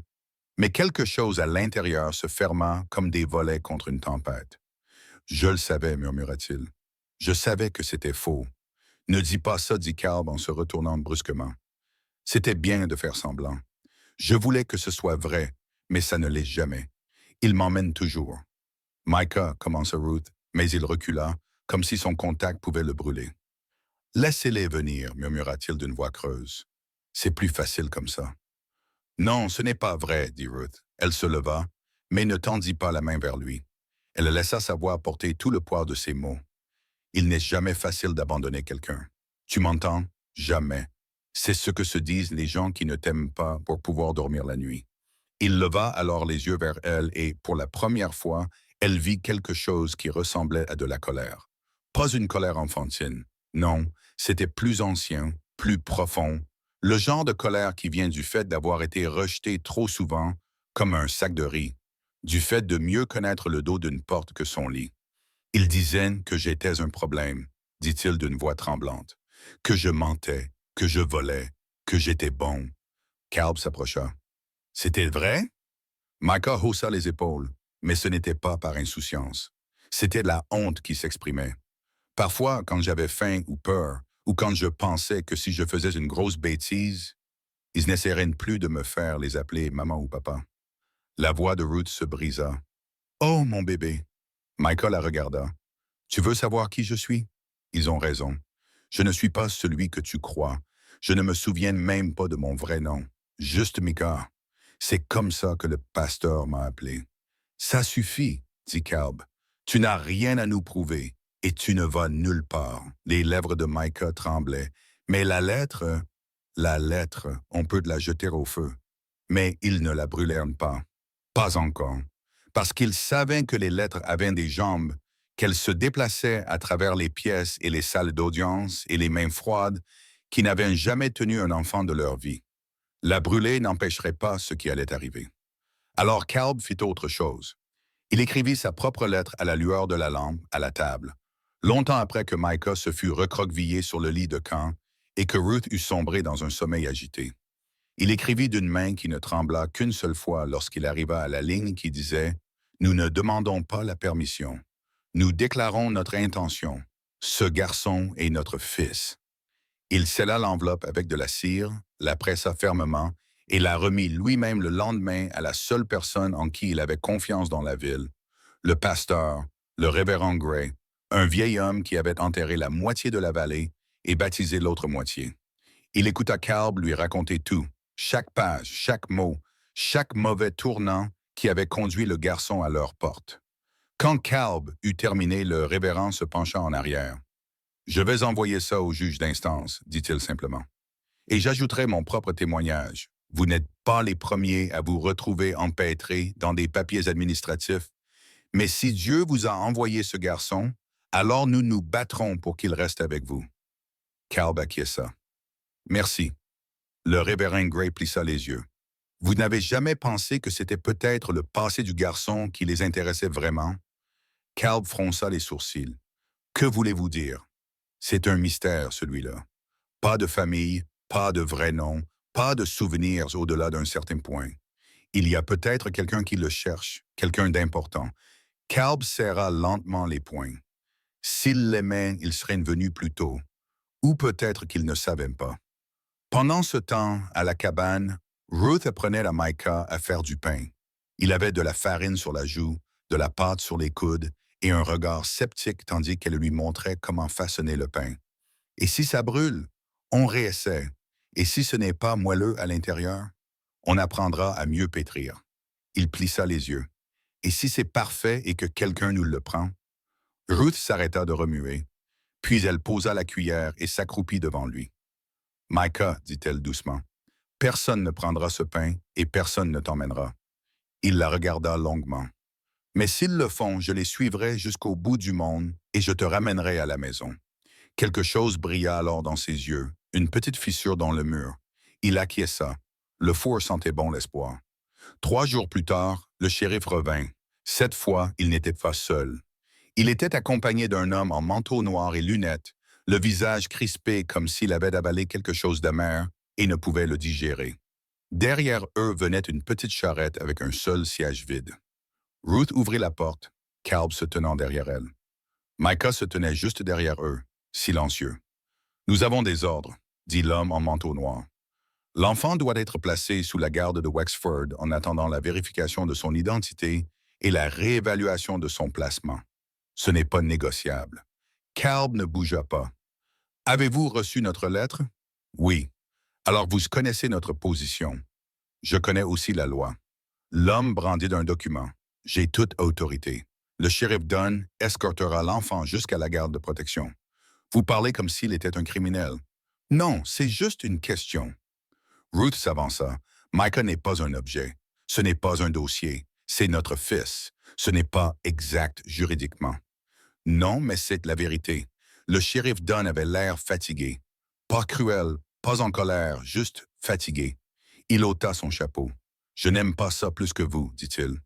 mais quelque chose à l'intérieur se ferma comme des volets contre une tempête. « Je le savais, murmura-t-il. Je savais que c'était faux. Ne dis pas ça, dit Caleb en se retournant brusquement. C'était bien de faire semblant. Je voulais que ce soit vrai, mais ça ne l'est jamais. Il m'emmène toujours. Micah, commença Ruth, mais il recula, comme si son contact pouvait le brûler. Laissez-les venir, murmura-t-il d'une voix creuse. C'est plus facile comme ça. Non, ce n'est pas vrai, dit Ruth. Elle se leva, mais ne tendit pas la main vers lui. Elle laissa sa voix porter tout le poids de ses mots. Il n'est jamais facile d'abandonner quelqu'un. Tu m'entends? Jamais. C'est ce que se disent les gens qui ne t'aiment pas pour pouvoir dormir la nuit. Il leva alors les yeux vers elle et, pour la première fois, elle vit quelque chose qui ressemblait à de la colère. Pas une colère enfantine. Non, c'était plus ancien, plus profond, Le genre de colère qui vient du fait d'avoir été rejeté trop souvent comme un sac de riz, du fait de mieux connaître le dos d'une porte que son lit. Il disait que j'étais un problème, dit-il d'une voix tremblante, que je mentais, que je volais, que j'étais bon. Calb s'approcha. C'était vrai? Micah haussa les épaules, mais ce n'était pas par insouciance. C'était de la honte qui s'exprimait. Parfois, quand j'avais faim ou peur, ou quand je pensais que si je faisais une grosse bêtise, ils n'essaieraient plus de me faire les appeler maman ou papa. La voix de Ruth se brisa. Oh, mon bébé! Micah la regarda. Tu veux savoir qui je suis? Ils ont raison. Je ne suis pas celui que tu crois. Je ne me souviens même pas de mon vrai nom. Juste Micah. C'est comme ça que le pasteur m'a appelé. Ça suffit, dit Calb. Tu n'as rien à nous prouver et tu ne vas nulle part. Les lèvres de Micah tremblaient. Mais la lettre, on peut la jeter au feu. Mais ils ne la brûlèrent pas. Pas encore. Parce qu'ils savaient que les lettres avaient des jambes, qu'elles se déplaçaient à travers les pièces et les salles d'audience et les mains froides qui n'avaient jamais tenu un enfant de leur vie. La brûler n'empêcherait pas ce qui allait arriver. Alors Calb fit autre chose. Il écrivit sa propre lettre à la lueur de la lampe, à la table, longtemps après que Micah se fut recroquevillé sur le lit de camp et que Ruth eut sombré dans un sommeil agité. Il écrivit d'une main qui ne trembla qu'une seule fois lorsqu'il arriva à la ligne qui disait « Nous ne demandons pas la permission. Nous déclarons notre intention. Ce garçon est notre fils. » Il scella l'enveloppe avec de la cire, la pressa fermement et la remit lui-même le lendemain à la seule personne en qui il avait confiance dans la ville, le pasteur, le révérend Gray, un vieil homme qui avait enterré la moitié de la vallée et baptisé l'autre moitié. Il écouta Calb lui raconter tout, chaque page, chaque mot, chaque mauvais tournant qui avait conduit le garçon à leur porte. Quand Calb eut terminé, le révérend se pencha en arrière. « Je vais envoyer ça au juge d'instance, dit-il simplement. Et j'ajouterai mon propre témoignage. Vous n'êtes pas les premiers à vous retrouver empêtrés dans des papiers administratifs, mais si Dieu vous a envoyé ce garçon, alors nous nous battrons pour qu'il reste avec vous. » Calb acquiesça. « Merci. » Le révérend Gray plissa les yeux. « Vous n'avez jamais pensé que c'était peut-être le passé du garçon qui les intéressait vraiment? » Calb fronça les sourcils. « Que voulez-vous dire? C'est un mystère, celui-là. Pas de famille, pas de vrai nom, pas de souvenirs au-delà d'un certain point. Il y a peut-être quelqu'un qui le cherche, quelqu'un d'important. » Calb serra lentement les poings. S'il l'aimait, il serait venu plus tôt. Ou peut-être qu'il ne savait pas. Pendant ce temps, à la cabane, Ruth apprenait à Micah à faire du pain. Il avait de la farine sur la joue, de la pâte sur les coudes et un regard sceptique tandis qu'elle lui montrait comment façonner le pain. Et si ça brûle, on réessaie. Et si ce n'est pas moelleux à l'intérieur, on apprendra à mieux pétrir. Il plissa les yeux. Et si c'est parfait et que quelqu'un nous le prend? Ruth s'arrêta de remuer, puis elle posa la cuillère et s'accroupit devant lui. « Micah, dit-elle doucement, personne ne prendra ce pain et personne ne t'emmènera. » Il la regarda longuement. « Mais s'ils le font, je les suivrai jusqu'au bout du monde et je te ramènerai à la maison. » Quelque chose brilla alors dans ses yeux, une petite fissure dans le mur. Il acquiesça. Le four sentait bon l'espoir. 3 jours plus tard, le shérif revint. Cette fois, il n'était pas seul. Il était accompagné d'un homme en manteau noir et lunettes, le visage crispé comme s'il avait avalé quelque chose d'amer et ne pouvait le digérer. Derrière eux venait une petite charrette avec un seul siège vide. Ruth ouvrit la porte, Calb se tenant derrière elle. Micah se tenait juste derrière eux, silencieux. « Nous avons des ordres, » dit l'homme en manteau noir. « L'enfant doit être placé sous la garde de Wexford en attendant la vérification de son identité et la réévaluation de son placement. Ce n'est pas négociable. » Calb ne bougea pas. « Avez-vous reçu notre lettre? » « Oui. Alors vous connaissez notre position. Je connais aussi la loi. » L'homme brandit d'un document. « J'ai toute autorité. Le shérif Dunn escortera l'enfant jusqu'à la garde de protection. » Vous parlez comme s'il était un criminel. « Non, c'est juste une question. » Ruth s'avança. « Micah n'est pas un objet. Ce n'est pas un dossier. C'est notre fils. Ce n'est pas exact juridiquement. » « Non, mais c'est la vérité. » Le shérif Dunn avait l'air fatigué. Pas cruel, pas en colère, juste fatigué. Il ôta son chapeau. « Je n'aime pas ça plus que vous, dit-il. »«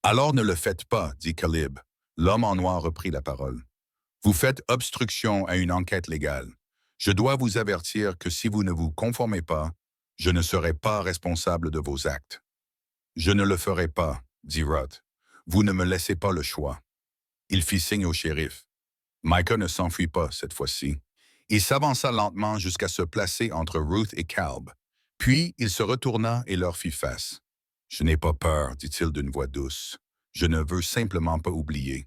Alors ne le faites pas, dit Caleb. » L'homme en noir reprit la parole. « Vous faites obstruction à une enquête légale. Je dois vous avertir que si vous ne vous conformez pas, je ne serai pas responsable de vos actes. »« Je ne le ferai pas, dit Ruth. Vous ne me laissez pas le choix. » Il fit signe au shérif. Micah ne s'enfuit pas cette fois-ci. Il s'avança lentement jusqu'à se placer entre Ruth et Caleb. Puis il se retourna et leur fit face. « Je n'ai pas peur, dit-il d'une voix douce. Je ne veux simplement pas oublier. »«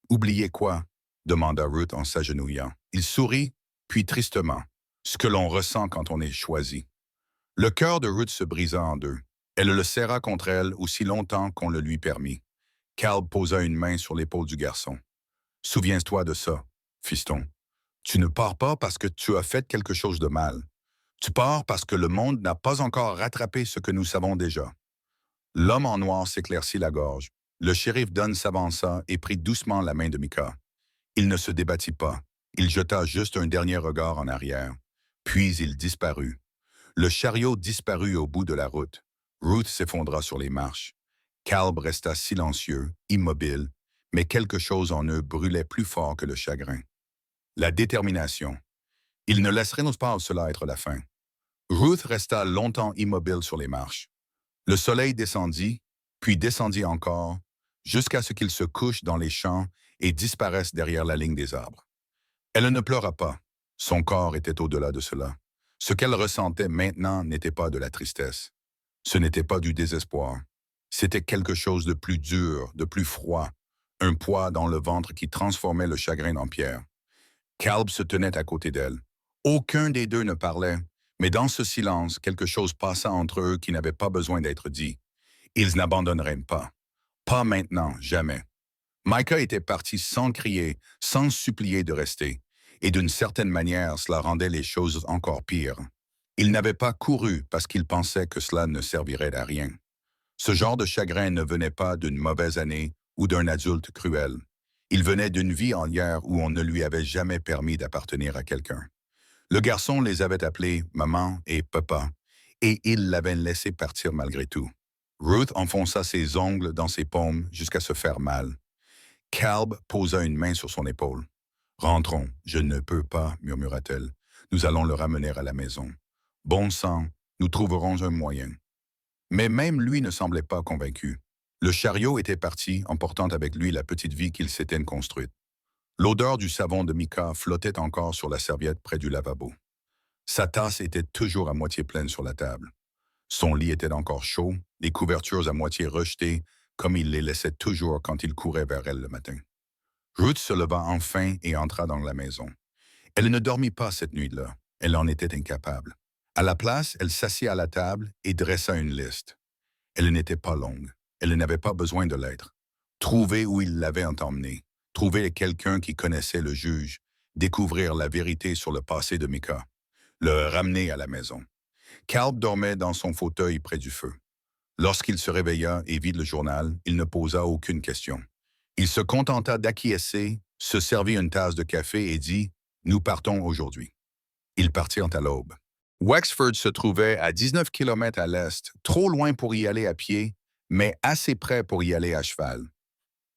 Oublier quoi ?» demanda Ruth en s'agenouillant. Il sourit, puis tristement. Ce que l'on ressent quand on est choisi. Le cœur de Ruth se brisa en deux. Elle le serra contre elle aussi longtemps qu'on le lui permit. Caleb posa une main sur l'épaule du garçon. « Souviens-toi de ça, fiston. Tu ne pars pas parce que tu as fait quelque chose de mal. Tu pars parce que le monde n'a pas encore rattrapé ce que nous savons déjà. » L'homme en noir s'éclaircit la gorge. Le shérif Dunn s'avança et prit doucement la main de Micah. Il ne se débattit pas. Il jeta juste un dernier regard en arrière. Puis il disparut. Le chariot disparut au bout de la route. Ruth s'effondra sur les marches. Caleb resta silencieux, immobile, mais quelque chose en eux brûlait plus fort que le chagrin. La détermination. Il ne laisserait pas cela être la fin. Ruth resta longtemps immobile sur les marches. Le soleil descendit, puis descendit encore, jusqu'à ce qu'il se couche dans les champs et disparaisse derrière la ligne des arbres. Elle ne pleura pas. Son corps était au-delà de cela. Ce qu'elle ressentait maintenant n'était pas de la tristesse. Ce n'était pas du désespoir. C'était quelque chose de plus dur, de plus froid, un poids dans le ventre qui transformait le chagrin en pierre. Caleb se tenait à côté d'elle. Aucun des deux ne parlait, mais dans ce silence, quelque chose passa entre eux qui n'avait pas besoin d'être dit. Ils n'abandonneraient pas. Pas maintenant, jamais. Micah était parti sans crier, sans supplier de rester, et d'une certaine manière, cela rendait les choses encore pires. Il n'avait pas couru parce qu'il pensait que cela ne servirait à rien. Ce genre de chagrin ne venait pas d'une mauvaise année ou d'un adulte cruel. Il venait d'une vie entière où on ne lui avait jamais permis d'appartenir à quelqu'un. Le garçon les avait appelés « maman » et « papa », et il l'avait laissé partir malgré tout. Ruth enfonça ses ongles dans ses paumes jusqu'à se faire mal. Caleb posa une main sur son épaule. « Rentrons, je ne peux pas, murmura-t-elle. Nous allons le ramener à la maison. Bon sang, nous trouverons un moyen. » Mais même lui ne semblait pas convaincu. Le chariot était parti, emportant avec lui la petite vie qu'il s'était construite. L'odeur du savon de Micah flottait encore sur la serviette près du lavabo. Sa tasse était toujours à moitié pleine sur la table. Son lit était encore chaud, les couvertures à moitié rejetées, comme il les laissait toujours quand il courait vers elle le matin. Ruth se leva enfin et entra dans la maison. Elle ne dormit pas cette nuit-là. Elle en était incapable. À la place, elle s'assit à la table et dressa une liste. Elle n'était pas longue. Elle n'avait pas besoin de l'être. Trouver où il l'avait emmené. Trouver quelqu'un qui connaissait le juge. Découvrir la vérité sur le passé de Micah. Le ramener à la maison. Caleb dormait dans son fauteuil près du feu. Lorsqu'il se réveilla et vit le journal, il ne posa aucune question. Il se contenta d'acquiescer, se servit une tasse de café et dit « Nous partons aujourd'hui ». Ils partirent à l'aube. Wexford se trouvait à 19 kilomètres à l'est, trop loin pour y aller à pied, mais assez près pour y aller à cheval.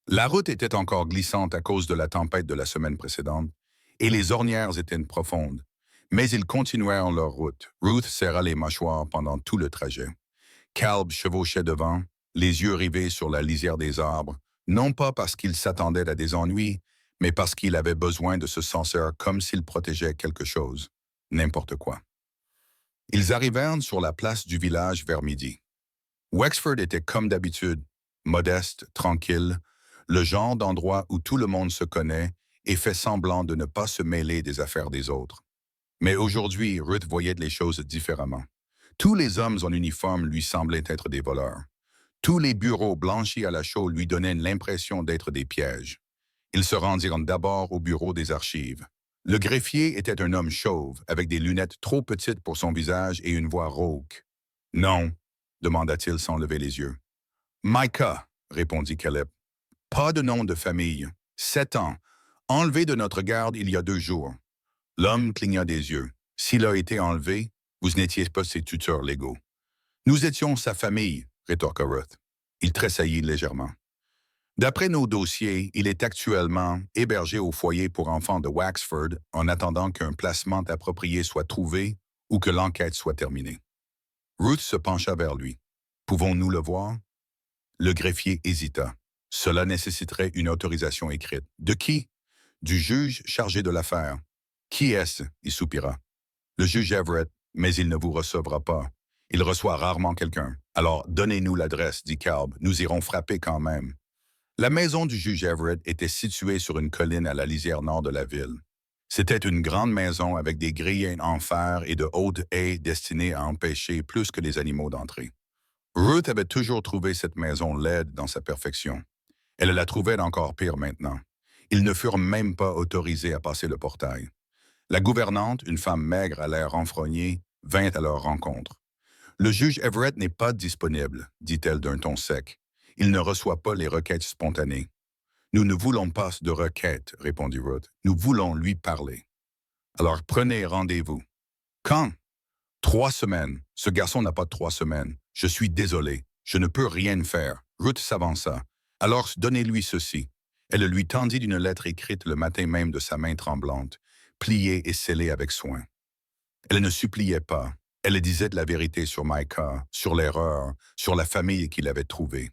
La route était encore glissante à cause de la tempête de la semaine précédente, et les ornières étaient profondes. Mais ils continuèrent leur route. Ruth serra les mâchoires pendant tout le trajet. Caleb chevauchait devant, les yeux rivés sur la lisière des arbres, non pas parce qu'il s'attendait à des ennuis, mais parce qu'il avait besoin de se sentir comme s'il protégeait quelque chose, n'importe quoi. Ils arrivèrent sur la place du village vers midi. Wexford était comme d'habitude, modeste, tranquille, le genre d'endroit où tout le monde se connaît et fait semblant de ne pas se mêler des affaires des autres. Mais aujourd'hui, Ruth voyait les choses différemment. Tous les hommes en uniforme lui semblaient être des voleurs. Tous les bureaux blanchis à la chaux lui donnaient l'impression d'être des pièges. Ils se rendirent d'abord au bureau des archives. Le greffier était un homme chauve, avec des lunettes trop petites pour son visage et une voix rauque. « Non », demanda-t-il sans lever les yeux. « Micah », répondit Caleb. « Pas de nom de famille. 7 ans. Enlevé de notre garde il y a 2 jours. » L'homme cligna des yeux. S'il a été enlevé, Vous n'étiez pas ses tuteurs légaux. Nous étions sa famille, rétorqua Ruth. Il tressaillit légèrement. D'après nos dossiers, il est actuellement hébergé au foyer pour enfants de Waxford en attendant qu'un placement approprié soit trouvé ou que l'enquête soit terminée. Ruth se pencha vers lui. Pouvons-nous le voir? Le greffier hésita. Cela nécessiterait une autorisation écrite. De qui? Du juge chargé de l'affaire. Qui est-ce? Il soupira. Le juge Everett, mais il ne vous recevra pas. Il reçoit rarement quelqu'un. Alors, donnez-nous l'adresse, dit Calb. Nous irons frapper quand même. La maison du juge Everett était située sur une colline à la lisière nord de la ville. C'était une grande maison avec des grilles en fer et de hautes haies destinées à empêcher plus que les animaux d'entrer. Ruth avait toujours trouvé cette maison laide dans sa perfection. Elle la trouvait encore pire maintenant. Ils ne furent même pas autorisés à passer le portail. La gouvernante, une femme maigre à l'air renfrogné, vint à leur rencontre. « Le juge Everett n'est pas disponible, dit-elle d'un ton sec. Il ne reçoit pas les requêtes spontanées. »« Nous ne voulons pas de requêtes, répondit Ruth. Nous voulons lui parler. »« Alors prenez rendez-vous. »« Quand? »« 3 semaines. Ce garçon n'a pas 3 semaines. Je suis désolé. Je ne peux rien faire. » Ruth s'avança. « Alors donnez-lui ceci. » Elle lui tendit une lettre écrite le matin même de sa main tremblante, pliée et scellée avec soin. Elle ne suppliait pas. Elle disait de la vérité sur Micah, sur l'erreur, sur la famille qu'il avait trouvée.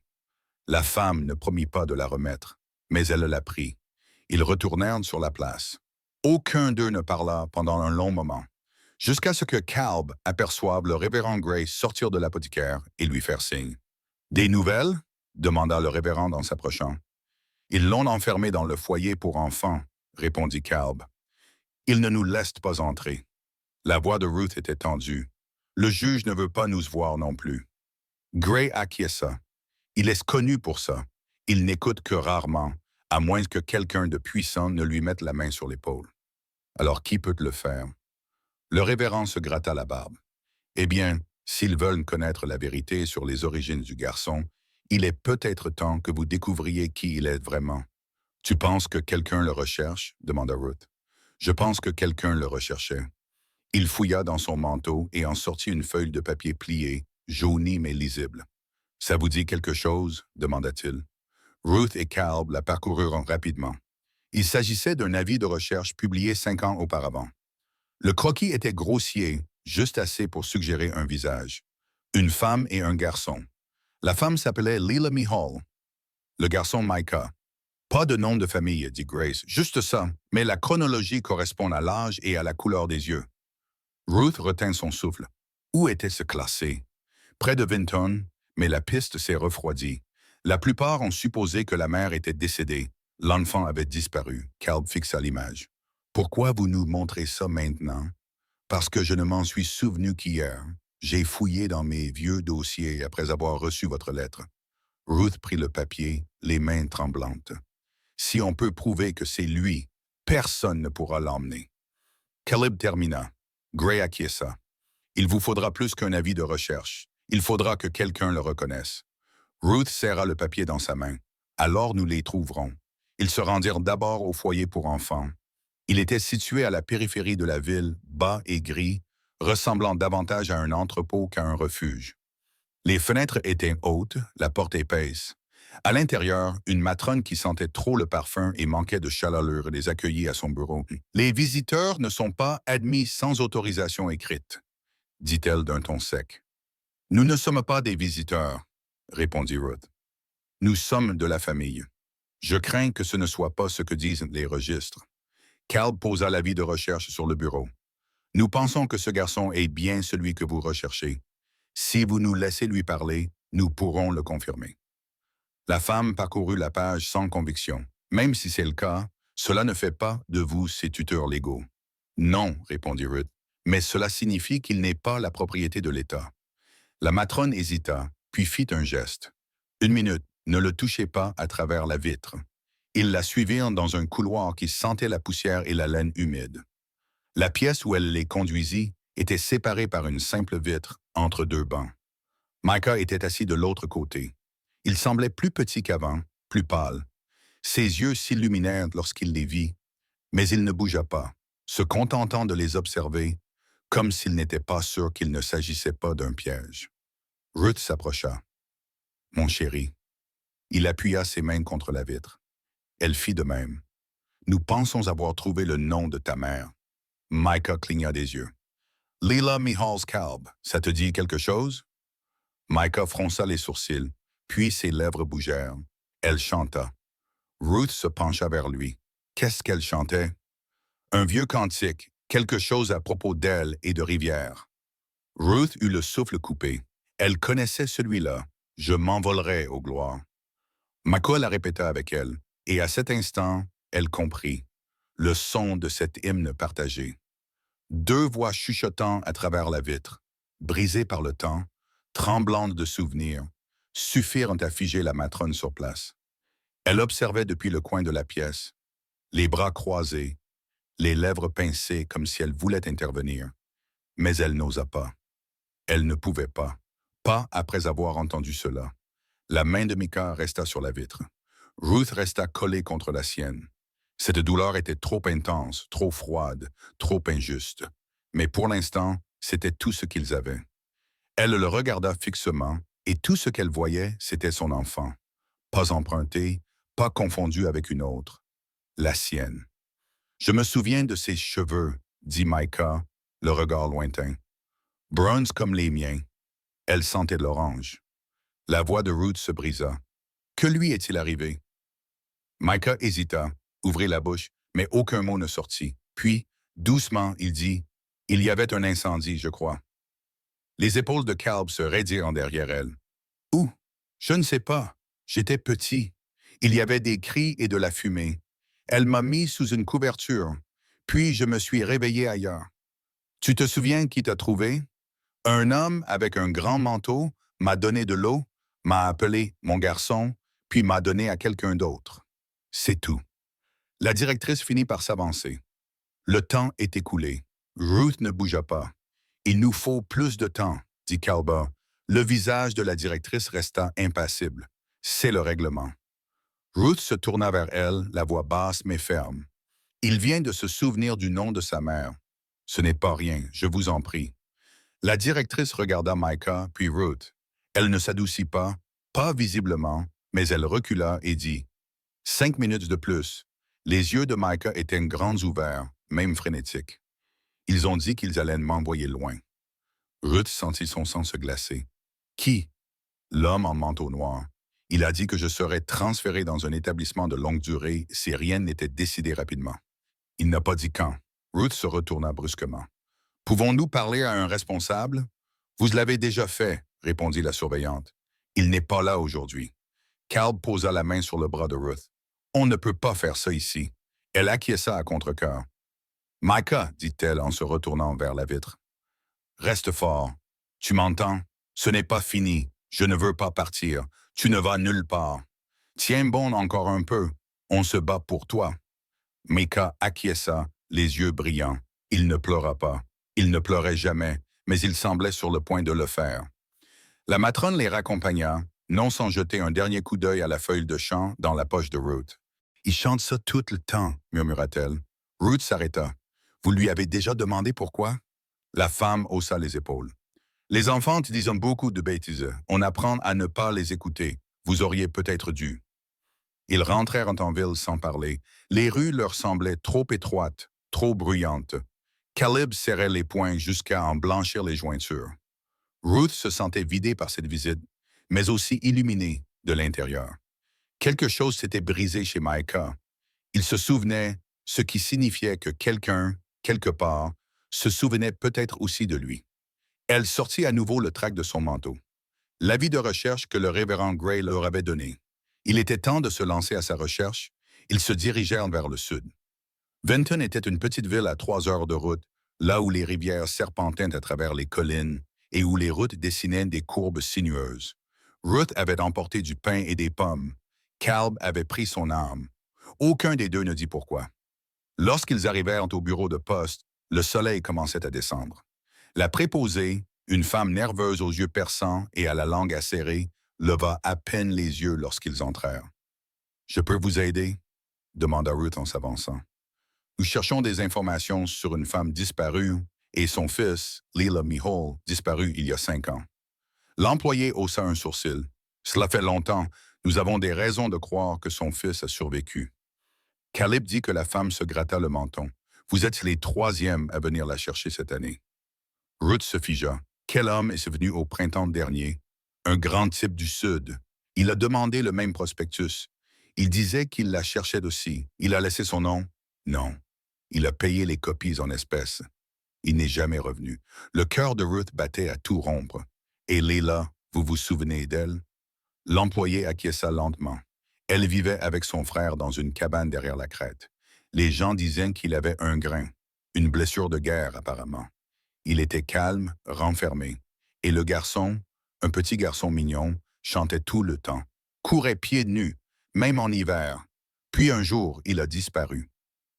La femme ne promit pas de la remettre, mais elle la prit. Ils retournèrent sur la place. Aucun d'eux ne parla pendant un long moment, jusqu'à ce que Calb aperçoive le révérend Gray sortir de l'apothicaire et lui faire signe. « Des nouvelles? » demanda le révérend en s'approchant. « Ils l'ont enfermé dans le foyer pour enfants, » répondit Calb. « Ils ne nous laissent pas entrer. » La voix de Ruth était tendue. « Le juge ne veut pas nous voir non plus. » Gray acquiesça. Il est connu pour ça. Il n'écoute que rarement, à moins que quelqu'un de puissant ne lui mette la main sur l'épaule. Alors qui peut le faire? Le révérend se gratta la barbe. Eh bien, s'ils veulent connaître la vérité sur les origines du garçon, il est peut-être temps que vous découvriez qui il est vraiment. Tu penses que quelqu'un le recherche? Demanda Ruth. Je pense que quelqu'un le recherchait. Il fouilla dans son manteau et en sortit une feuille de papier pliée, jaunie mais lisible. « Ça vous dit quelque chose? » demanda-t-il. Ruth et Calb la parcoururent rapidement. Il s'agissait d'un avis de recherche publié 5 ans auparavant. Le croquis était grossier, juste assez pour suggérer un visage. Une femme et un garçon. La femme s'appelait Lila Hall. Le garçon Micah. Pas de nom de famille, dit Grace. Juste ça, mais la chronologie correspond à l'âge et à la couleur des yeux. Ruth retint son souffle. Où était-ce classé? Près de Vinton, mais la piste s'est refroidie. La plupart ont supposé que la mère était décédée. L'enfant avait disparu. Calb fixa l'image. Pourquoi vous nous montrez ça maintenant? Parce que je ne m'en suis souvenu qu'hier. J'ai fouillé dans mes vieux dossiers après avoir reçu votre lettre. Ruth prit le papier, les mains tremblantes. Si on peut prouver que c'est lui, personne ne pourra l'emmener. Caleb termina. Gray acquiesça. Il vous faudra plus qu'un avis de recherche. Il faudra que quelqu'un le reconnaisse. Ruth serra le papier dans sa main. Alors nous les trouverons. Ils se rendirent d'abord au foyer pour enfants. Il était situé à la périphérie de la ville, bas et gris, ressemblant davantage à un entrepôt qu'à un refuge. Les fenêtres étaient hautes, la porte épaisse. À l'intérieur, une matrone qui sentait trop le parfum et manquait de chaleureux les accueillit à son bureau. « Les visiteurs ne sont pas admis sans autorisation écrite, » dit-elle d'un ton sec. « Nous ne sommes pas des visiteurs, » répondit Ruth. « Nous sommes de la famille. Je crains que ce ne soit pas ce que disent les registres. » Calb posa l'avis de recherche sur le bureau. « Nous pensons que ce garçon est bien celui que vous recherchez. Si vous nous laissez lui parler, nous pourrons le confirmer. » La femme parcourut la page sans conviction. « Même si c'est le cas, cela ne fait pas de vous ses tuteurs légaux. »« Non, » répondit Ruth, « mais cela signifie qu'il n'est pas la propriété de l'État. » La matrone hésita, puis fit un geste. « 1 minute, ne le touchez pas à travers la vitre. » Ils la suivirent dans un couloir qui sentait la poussière et la laine humide. La pièce où elle les conduisit était séparée par une simple vitre entre 2 bancs. Micah était assis de l'autre côté. Il semblait plus petit qu'avant, plus pâle. Ses yeux s'illuminèrent lorsqu'il les vit, mais il ne bougea pas, se contentant de les observer, comme s'il n'était pas sûr qu'il ne s'agissait pas d'un piège. Ruth s'approcha. Mon chéri. Il appuya ses mains contre la vitre. Elle fit de même. Nous pensons avoir trouvé le nom de ta mère. Micah cligna des yeux. Leila Mihalls-Kalb, ça te dit quelque chose? Micah fronça les sourcils, puis ses lèvres bougèrent. Elle chanta. Ruth se pencha vers lui. Qu'est-ce qu'elle chantait? Un vieux cantique, quelque chose à propos d'elle et de rivière. Ruth eut le souffle coupé. Elle connaissait celui-là. Je m'envolerai aux gloires. Micah la répéta avec elle, et à cet instant, elle comprit. Le son de cet hymne partagé. Deux voix chuchotant à travers la vitre, brisées par le temps, tremblantes de souvenirs, suffirent à figer la matrone sur place. Elle observait depuis le coin de la pièce, les bras croisés, les lèvres pincées comme si elle voulait intervenir. Mais elle n'osa pas. Elle ne pouvait pas. Pas après avoir entendu cela. La main de Micah resta sur la vitre. Ruth resta collée contre la sienne. Cette douleur était trop intense, trop froide, trop injuste. Mais pour l'instant, c'était tout ce qu'ils avaient. Elle le regarda fixement, et tout ce qu'elle voyait, c'était son enfant. Pas emprunté, pas confondu avec une autre. La sienne. Je me souviens de ses cheveux, dit Micah, le regard lointain. Bruns comme les miens. Elle sentait l'orange. La voix de Ruth se brisa. Que lui est-il arrivé? Micah hésita, ouvrit la bouche, mais aucun mot ne sortit. Puis, doucement, il dit, « Il y avait un incendie, je crois. » Les épaules de Kalb se raidirent derrière elle. « Où? Je ne sais pas. J'étais petit. Il y avait des cris et de la fumée. Elle m'a mis sous une couverture. Puis je me suis réveillé ailleurs. Tu te souviens qui t'a trouvé? Un homme avec un grand manteau m'a donné de l'eau, m'a appelé mon garçon, puis m'a donné à quelqu'un d'autre. C'est tout. » La directrice finit par s'avancer. Le temps est écoulé. Ruth ne bougea pas. « Il nous faut plus de temps, » dit Kalba. Le visage de la directrice resta impassible. C'est le règlement. Ruth se tourna vers elle, la voix basse mais ferme. « Il vient de se souvenir du nom de sa mère. Ce n'est pas rien, je vous en prie. » La directrice regarda Micah, puis Ruth. Elle ne s'adoucit pas visiblement, mais elle recula et dit « 5 minutes de plus. » Les yeux de Micah étaient grands ouverts, même frénétiques. Ils ont dit qu'ils allaient m'envoyer loin. Ruth sentit son sang se glacer. Qui? L'homme en manteau noir. Il a dit que je serais transféré dans un établissement de longue durée si rien n'était décidé rapidement. Il n'a pas dit quand. Ruth se retourna brusquement. Pouvons-nous parler à un responsable? Vous l'avez déjà fait, répondit la surveillante. Il n'est pas là aujourd'hui. Kalb posa la main sur le bras de Ruth. On ne peut pas faire ça ici. Elle acquiesça à contre-cœur. Micah, dit-elle en se retournant vers la vitre. Reste fort. Tu m'entends? Ce n'est pas fini. Je ne veux pas partir. Tu ne vas nulle part. Tiens bon encore un peu. On se bat pour toi. Micah acquiesça, les yeux brillants. Il ne pleura pas. Il ne pleurait jamais, mais il semblait sur le point de le faire. La matrone les raccompagna, non sans jeter un dernier coup d'œil à la feuille de chant dans la poche de Ruth. « Il chante ça tout le temps, » murmura-t-elle. Ruth s'arrêta. « Vous lui avez déjà demandé pourquoi? » La femme haussa les épaules. « Les enfants disent beaucoup de bêtises. On apprend à ne pas les écouter. Vous auriez peut-être dû. » Ils rentrèrent en ville sans parler. Les rues leur semblaient trop étroites, trop bruyantes. Caleb serrait les poings jusqu'à en blanchir les jointures. Ruth se sentait vidée par cette visite, mais aussi illuminée de l'intérieur. Quelque chose s'était brisé chez Micah. Il se souvenait, ce qui signifiait que quelqu'un, quelque part, se souvenait peut-être aussi de lui. Elle sortit à nouveau le trac de son manteau. L'avis de recherche que le révérend Gray leur avait donné. Il était temps de se lancer à sa recherche. Ils se dirigèrent vers le sud. Vinton était une petite ville à 3 heures de route, là où les rivières serpentaient à travers les collines et où les routes dessinaient des courbes sinueuses. Ruth avait emporté du pain et des pommes. Kalb avait pris son arme. Aucun des deux ne dit pourquoi. Lorsqu'ils arrivèrent au bureau de poste, le soleil commençait à descendre. La préposée, une femme nerveuse aux yeux perçants et à la langue acérée, leva à peine les yeux lorsqu'ils entrèrent. « Je peux vous aider? » demanda Ruth en s'avançant. « Nous cherchons des informations sur une femme disparue et son fils, Leila Mihol, disparu il y a 5 ans. L'employé haussa un sourcil. Cela fait longtemps, nous avons des raisons de croire que son fils a survécu. Caleb dit que la femme se gratta le menton. Vous êtes les troisièmes à venir la chercher cette année. Ruth se figea. Quel homme est venu au printemps dernier? Un grand type du Sud. Il a demandé le même prospectus. Il disait qu'il la cherchait aussi. Il a laissé son nom? Non. Il a payé les copies en espèces. Il n'est jamais revenu. Le cœur de Ruth battait à tout rompre. Et Leila, vous vous souvenez d'elle? L'employé acquiesça lentement. Elle vivait avec son frère dans une cabane derrière la crête. Les gens disaient qu'il avait un grain, une blessure de guerre apparemment. Il était calme, renfermé. Et le garçon, un petit garçon mignon, chantait tout le temps, courait pieds nus, même en hiver. Puis un jour, il a disparu.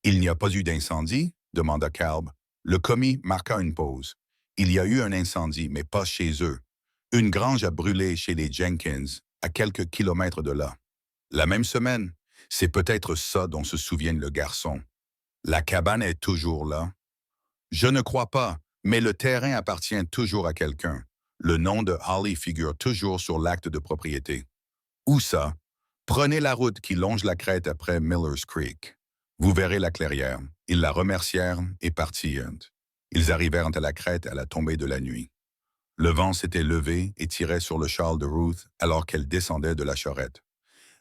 Il n'y a pas eu d'incendie? Demanda Caleb. Le commis marqua une pause. Il y a eu un incendie, mais pas chez eux. Une grange a brûlé chez les Jenkins, à quelques kilomètres de là. La même semaine, c'est peut-être ça dont se souvient le garçon. La cabane est toujours là. Je ne crois pas, mais le terrain appartient toujours à quelqu'un. Le nom de Holly figure toujours sur l'acte de propriété. Où ça? Prenez la route qui longe la crête après Miller's Creek. Vous verrez la clairière. Ils la remercièrent et partirent. Ils arrivèrent à la crête à la tombée de la nuit. Le vent s'était levé et tirait sur le châle de Ruth alors qu'elle descendait de la charrette.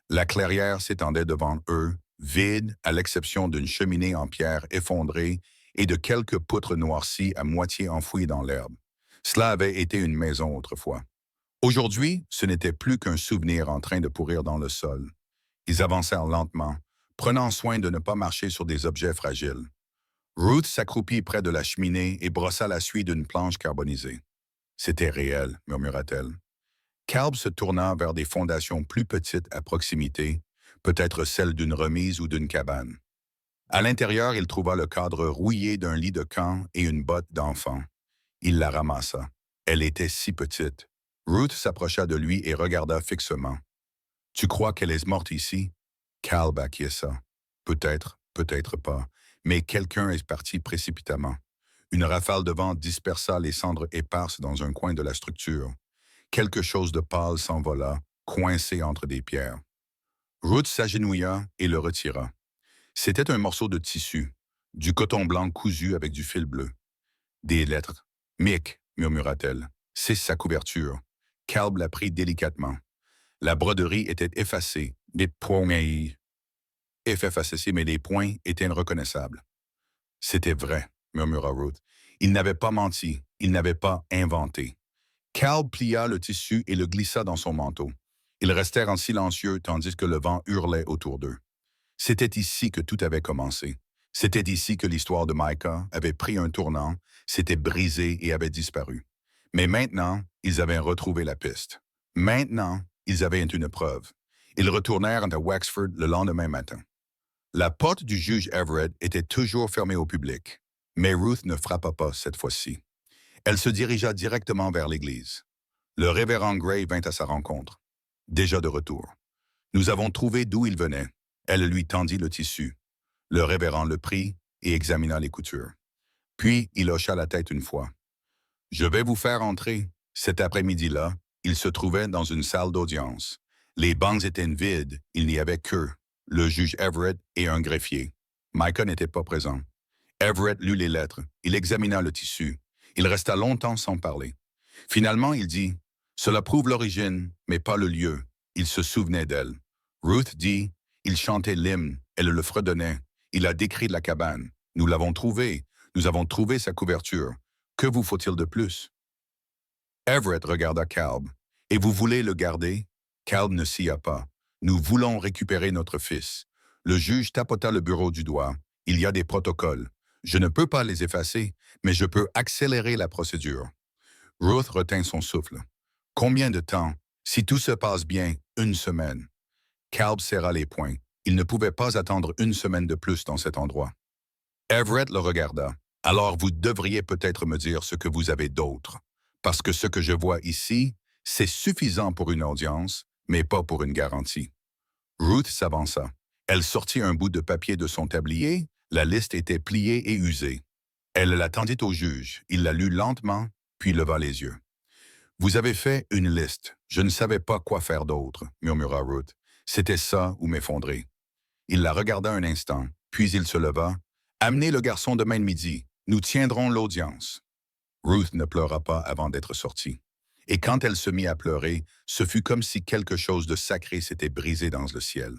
La clairière s'étendait devant eux, vide à l'exception d'une cheminée en pierre effondrée et de quelques poutres noircies à moitié enfouies dans l'herbe. Cela avait été une maison autrefois. Aujourd'hui, ce n'était plus qu'un souvenir en train de pourrir dans le sol. Ils avancèrent lentement, prenant soin de ne pas marcher sur des objets fragiles. Ruth s'accroupit près de la cheminée et brossa la suie d'une planche carbonisée. C'était réel, murmura-t-elle. Caleb se tourna vers des fondations plus petites à proximité, peut-être celles d'une remise ou d'une cabane. À l'intérieur, il trouva le cadre rouillé d'un lit de camp et une botte d'enfant. Il la ramassa. Elle était si petite. Ruth s'approcha de lui et regarda fixement. « Tu crois qu'elle est morte ici? » Caleb acquiesça. « Peut-être, peut-être pas, mais quelqu'un est parti précipitamment. » Une rafale de vent dispersa les cendres éparses dans un coin de la structure. Quelque chose de pâle s'envola, coincé entre des pierres. Ruth s'agenouilla et le retira. C'était un morceau de tissu, du coton blanc cousu avec du fil bleu. Des lettres. « Mick », murmura-t-elle, « c'est sa couverture. » Caleb la prit délicatement. La broderie était effacée, des points effacés, mais les points étaient reconnaissables. « C'était vrai », murmura Ruth. Il n'avait pas menti, il n'avait pas inventé. Caleb plia le tissu et le glissa dans son manteau. Ils restèrent en silencieux tandis que le vent hurlait autour d'eux. C'était ici que tout avait commencé. C'était ici que l'histoire de Micah avait pris un tournant, s'était brisée et avait disparu. Mais maintenant, ils avaient retrouvé la piste. Maintenant, ils avaient une preuve. Ils retournèrent à Wexford le lendemain matin. La porte du juge Everett était toujours fermée au public, mais Ruth ne frappa pas cette fois-ci. Elle se dirigea directement vers l'église. Le révérend Gray vint à sa rencontre. Déjà de retour. Nous avons trouvé d'où il venait. Elle lui tendit le tissu. Le révérend le prit et examina les coutures. Puis il hocha la tête une fois. « Je vais vous faire entrer. » Cet après-midi-là, il se trouvait dans une salle d'audience. Les bancs étaient vides, il n'y avait qu'eux, le juge Everett et un greffier. Micah n'était pas présent. Everett lut les lettres. Il examina le tissu. Il resta longtemps sans parler. Finalement, il dit « Cela prouve l'origine, mais pas le lieu. » Il se souvenait d'elle. Ruth dit « Il chantait l'hymne. Elle le fredonnait. Il a décrit la cabane. Nous l'avons trouvé. Nous avons trouvé sa couverture. Que vous faut-il de plus? » Everett regarda Caleb. « Et vous voulez le garder? » Caleb ne sia pas. « Nous voulons récupérer notre fils. » Le juge tapota le bureau du doigt. « Il y a des protocoles. Je ne peux pas les effacer, mais je peux accélérer la procédure. » Ruth retint son souffle. « Combien de temps? Si tout se passe bien, 1 semaine. » Caleb serra les poings. Il ne pouvait pas attendre 1 semaine de plus dans cet endroit. Everett le regarda. « Alors vous devriez peut-être me dire ce que vous avez d'autre. Parce que ce que je vois ici, c'est suffisant pour une audience, mais pas pour une garantie. » Ruth s'avança. Elle sortit un bout de papier de son tablier. La liste était pliée et usée. Elle la tendit au juge. Il la lut lentement, puis leva les yeux. Vous avez fait une liste. Je ne savais pas quoi faire d'autre, murmura Ruth. C'était ça ou m'effondrer. Il la regarda un instant, puis il se leva. Amenez le garçon demain midi. Nous tiendrons l'audience. Ruth ne pleura pas avant d'être sortie. Et quand elle se mit à pleurer, ce fut comme si quelque chose de sacré s'était brisé dans le ciel.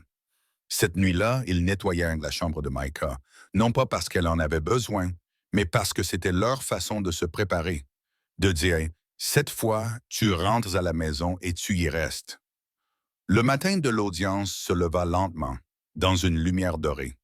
Cette nuit-là, ils nettoyèrent la chambre de Micah, non pas parce qu'elle en avait besoin, mais parce que c'était leur façon de se préparer, de dire « Cette fois, tu rentres à la maison et tu y restes ». Le matin de l'audience se leva lentement, dans une lumière dorée.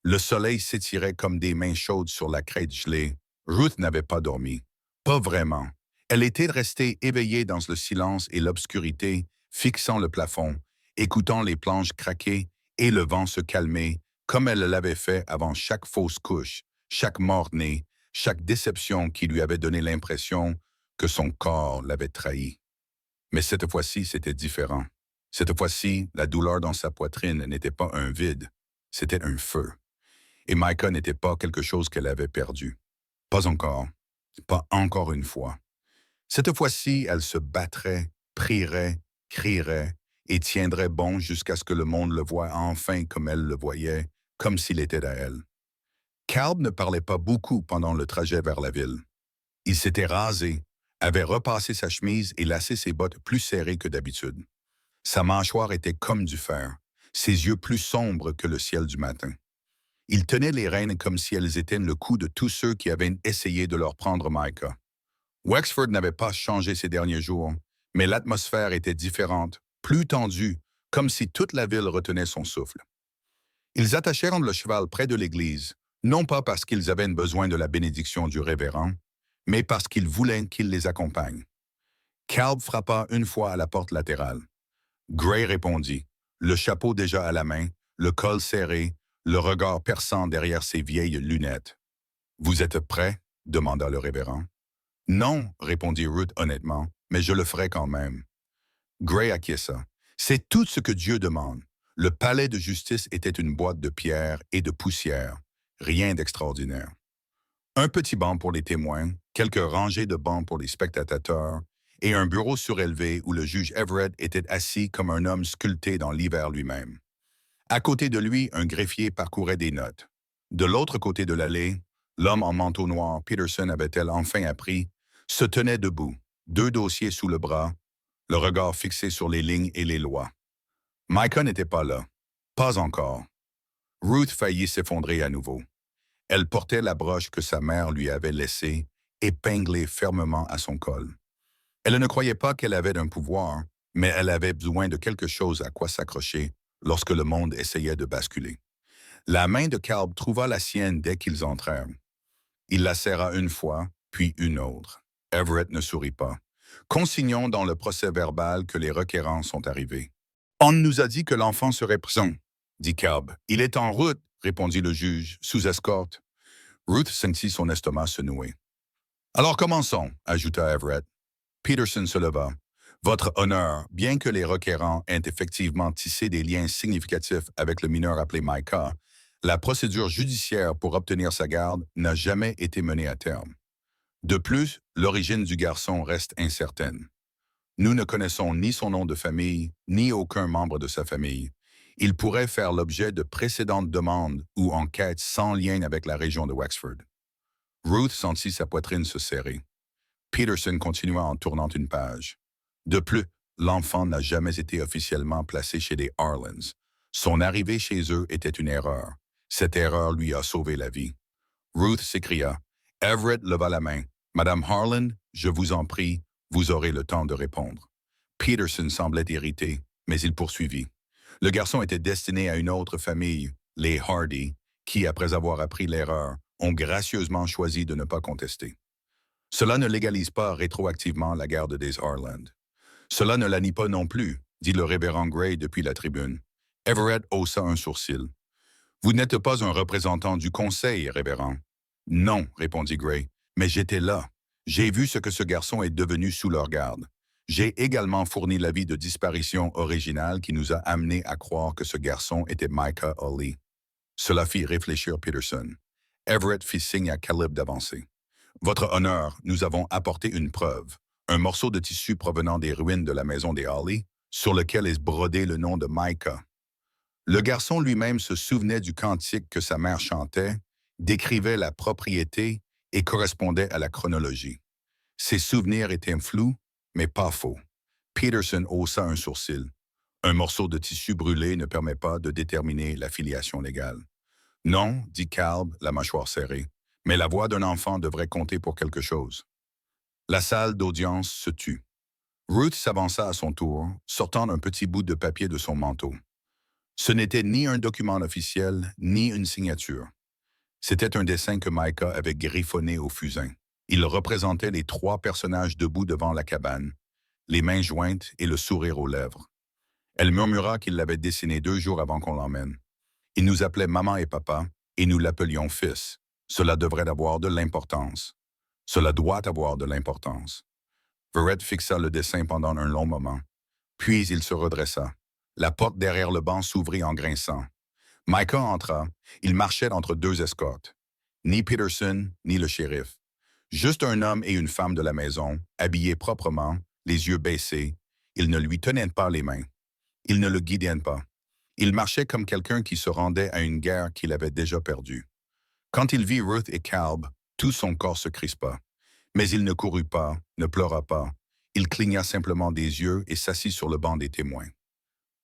Le soleil s'étirait comme des mains chaudes sur la crête gelée. Ruth n'avait pas dormi. Pas vraiment. Elle était restée éveillée dans le silence et l'obscurité, fixant le plafond, écoutant les planches craquer et le vent se calmer, comme elle l'avait fait avant chaque fausse couche, chaque mort-né, chaque déception qui lui avait donné l'impression que son corps l'avait trahi. Mais cette fois-ci, c'était différent. Cette fois-ci, la douleur dans sa poitrine n'était pas un vide, c'était un feu. Et Micah n'était pas quelque chose qu'elle avait perdu. Pas encore. Pas encore une fois. Cette fois-ci, elle se battrait, prierait, crierait et tiendrait bon jusqu'à ce que le monde le voie enfin comme elle le voyait, comme s'il était à elle. Calb ne parlait pas beaucoup pendant le trajet vers la ville. Il s'était rasé, avait repassé sa chemise et lacé ses bottes plus serrées que d'habitude. Sa mâchoire était comme du fer, ses yeux plus sombres que le ciel du matin. Il tenait les rênes comme si elles étaient le coup de tous ceux qui avaient essayé de leur prendre Micah. Wexford n'avait pas changé ces derniers jours, mais l'atmosphère était différente, plus tendue, comme si toute la ville retenait son souffle. Ils attachèrent le cheval près de l'église, non pas parce qu'ils avaient besoin de la bénédiction du révérend, mais parce qu'ils voulaient qu'il les accompagne. Calb frappa une fois à la porte latérale. Gray répondit, le chapeau déjà à la main, le col serré, le regard perçant derrière ses vieilles lunettes. « Vous êtes prêt ?» demanda le révérend. « Non, répondit Ruth honnêtement, mais je le ferai quand même. » Gray acquiesça. C'est tout ce que Dieu demande. Le palais de justice était une boîte de pierre et de poussière. Rien d'extraordinaire. Un petit banc pour les témoins, quelques rangées de bancs pour les spectateurs, et un bureau surélevé où le juge Everett était assis comme un homme sculpté dans l'hiver lui-même. À côté de lui, un greffier parcourait des notes. De l'autre côté de l'allée, l'homme en manteau noir, Peterson avait-elle enfin appris, se tenait debout, deux dossiers sous le bras, le regard fixé sur les lignes et les lois. Micah n'était pas là. Pas encore. Ruth faillit s'effondrer à nouveau. Elle portait la broche que sa mère lui avait laissée, épinglée fermement à son col. Elle ne croyait pas qu'elle avait un pouvoir, mais elle avait besoin de quelque chose à quoi s'accrocher lorsque le monde essayait de basculer. La main de Calb trouva la sienne dès qu'ils entrèrent. Il la serra une fois, puis une autre. Everett ne sourit pas. Consignons dans le procès-verbal que les requérants sont arrivés. On nous a dit que l'enfant serait présent, dit Calb. Il est en route, répondit le juge, sous escorte. Ruth sentit son estomac se nouer. Alors commençons, ajouta Everett. Peterson se leva. Votre honneur, bien que les requérants aient effectivement tissé des liens significatifs avec le mineur appelé Micah, la procédure judiciaire pour obtenir sa garde n'a jamais été menée à terme. De plus, l'origine du garçon reste incertaine. Nous ne connaissons ni son nom de famille, ni aucun membre de sa famille. Il pourrait faire l'objet de précédentes demandes ou enquêtes sans lien avec la région de Wexford. Ruth sentit sa poitrine se serrer. Peterson continua en tournant une page. De plus, l'enfant n'a jamais été officiellement placé chez les Harlans. Son arrivée chez eux était une erreur. Cette erreur lui a sauvé la vie. Ruth s'écria. Everett leva la main. « Madame Harlan, je vous en prie, vous aurez le temps de répondre. » Peterson semblait irrité, mais il poursuivit. Le garçon était destiné à une autre famille, les Hardy, qui, après avoir appris l'erreur, ont gracieusement choisi de ne pas contester. Cela ne légalise pas rétroactivement la garde des Harland. Cela ne la nie pas non plus, dit le révérend Gray depuis la tribune. Everett haussa un sourcil. Vous n'êtes pas un représentant du conseil, révérend. Non, répondit Gray, mais j'étais là. J'ai vu ce que ce garçon est devenu sous leur garde. J'ai également fourni l'avis de disparition original qui nous a amenés à croire que ce garçon était Micah Hawley. Cela fit réfléchir Peterson. Everett fit signe à Caleb d'avancer. Votre honneur, nous avons apporté une preuve, un morceau de tissu provenant des ruines de la maison des Hawley, sur lequel est brodé le nom de Micah. Le garçon lui-même se souvenait du cantique que sa mère chantait, décrivait la propriété et correspondait à la chronologie. Ses souvenirs étaient flous, mais pas faux. Peterson haussa un sourcil. Un morceau de tissu brûlé ne permet pas de déterminer la filiation légale. Non, dit Caleb, la mâchoire serrée, mais la voix d'un enfant devrait compter pour quelque chose. La salle d'audience se tut. Ruth s'avança à son tour, sortant un petit bout de papier de son manteau. Ce n'était ni un document officiel, ni une signature. C'était un dessin que Micah avait griffonné au fusain. Il représentait les 3 personnages debout devant la cabane, les mains jointes et le sourire aux lèvres. Elle murmura qu'il l'avait dessiné 2 jours avant qu'on l'emmène. Il nous appelait maman et papa, et nous l'appelions fils. Cela devrait avoir de l'importance. Cela doit avoir de l'importance. Verrett fixa le dessin pendant un long moment. Puis il se redressa. La porte derrière le banc s'ouvrit en grinçant. Micah entra. Il marchait entre 2 escortes. Ni Peterson, ni le shérif. Juste un homme et une femme de la maison, habillés proprement, les yeux baissés. Ils ne lui tenaient pas les mains. Ils ne le guidaient pas. Il marchait comme quelqu'un qui se rendait à une guerre qu'il avait déjà perdue. Quand il vit Ruth et Caleb, tout son corps se crispa. Mais il ne courut pas, ne pleura pas. Il cligna simplement des yeux et s'assit sur le banc des témoins.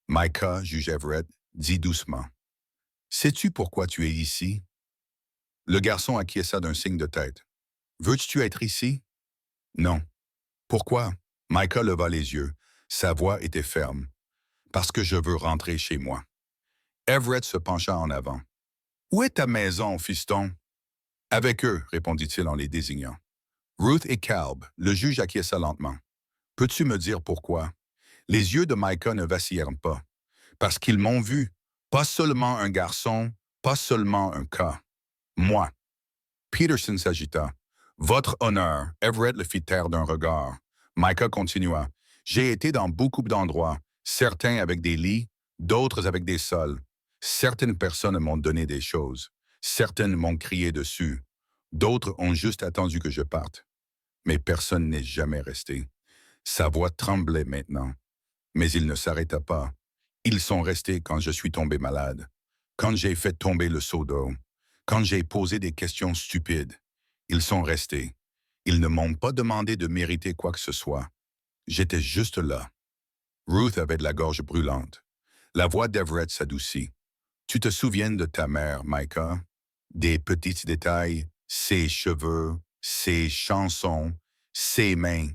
Micah, juge Everett, dit doucement. « Sais-tu pourquoi tu es ici? » Le garçon acquiesça d'un signe de tête. « Veux-tu être ici? » « Non. »« Pourquoi? » Micah leva les yeux. Sa voix était ferme. « Parce que je veux rentrer chez moi. » Everett se pencha en avant. « Où est ta maison, fiston? »« Avec eux, répondit-il en les désignant. Ruth et Caleb, le juge acquiesça lentement. « Peux-tu me dire pourquoi? » Les yeux de Micah ne vacillèrent pas. « Parce qu'ils m'ont vu. Pas seulement un garçon, pas seulement un cas. Moi. » Peterson s'agita. « Votre honneur. » Everett le fit taire d'un regard. Micah continua. « J'ai été dans beaucoup d'endroits, certains avec des lits, d'autres avec des sols. Certaines personnes m'ont donné des choses. Certaines m'ont crié dessus. D'autres ont juste attendu que je parte. Mais personne n'est jamais resté. » Sa voix tremblait maintenant. Mais il ne s'arrêta pas. Ils sont restés quand je suis tombé malade, quand j'ai fait tomber le seau d'eau, quand j'ai posé des questions stupides. Ils sont restés. Ils ne m'ont pas demandé de mériter quoi que ce soit. J'étais juste là. Ruth avait de la gorge brûlante. La voix d'Everett s'adoucit. « Tu te souviens de ta mère, Micah? Des petits détails, ses cheveux, ses chansons, ses mains.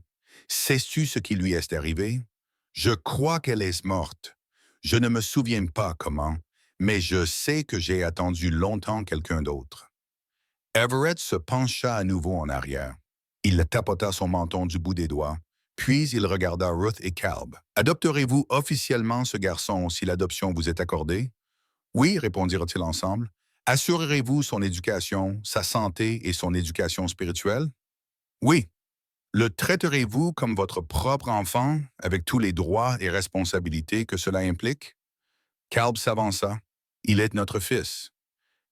Sais-tu ce qui lui est arrivé? Je crois qu'elle est morte. Je ne me souviens pas comment, mais je sais que j'ai attendu longtemps quelqu'un d'autre. » Everett se pencha à nouveau en arrière. Il tapota son menton du bout des doigts, puis il regarda Ruth et Caleb. « Adopterez-vous officiellement ce garçon si l'adoption vous est accordée? »« Oui, répondirent-ils ensemble. »« Assurerez-vous son éducation, sa santé et son éducation spirituelle? »« Oui. »« Le traiterez-vous comme votre propre enfant, avec tous les droits et responsabilités que cela implique? » Caleb s'avança. « Il est notre fils. »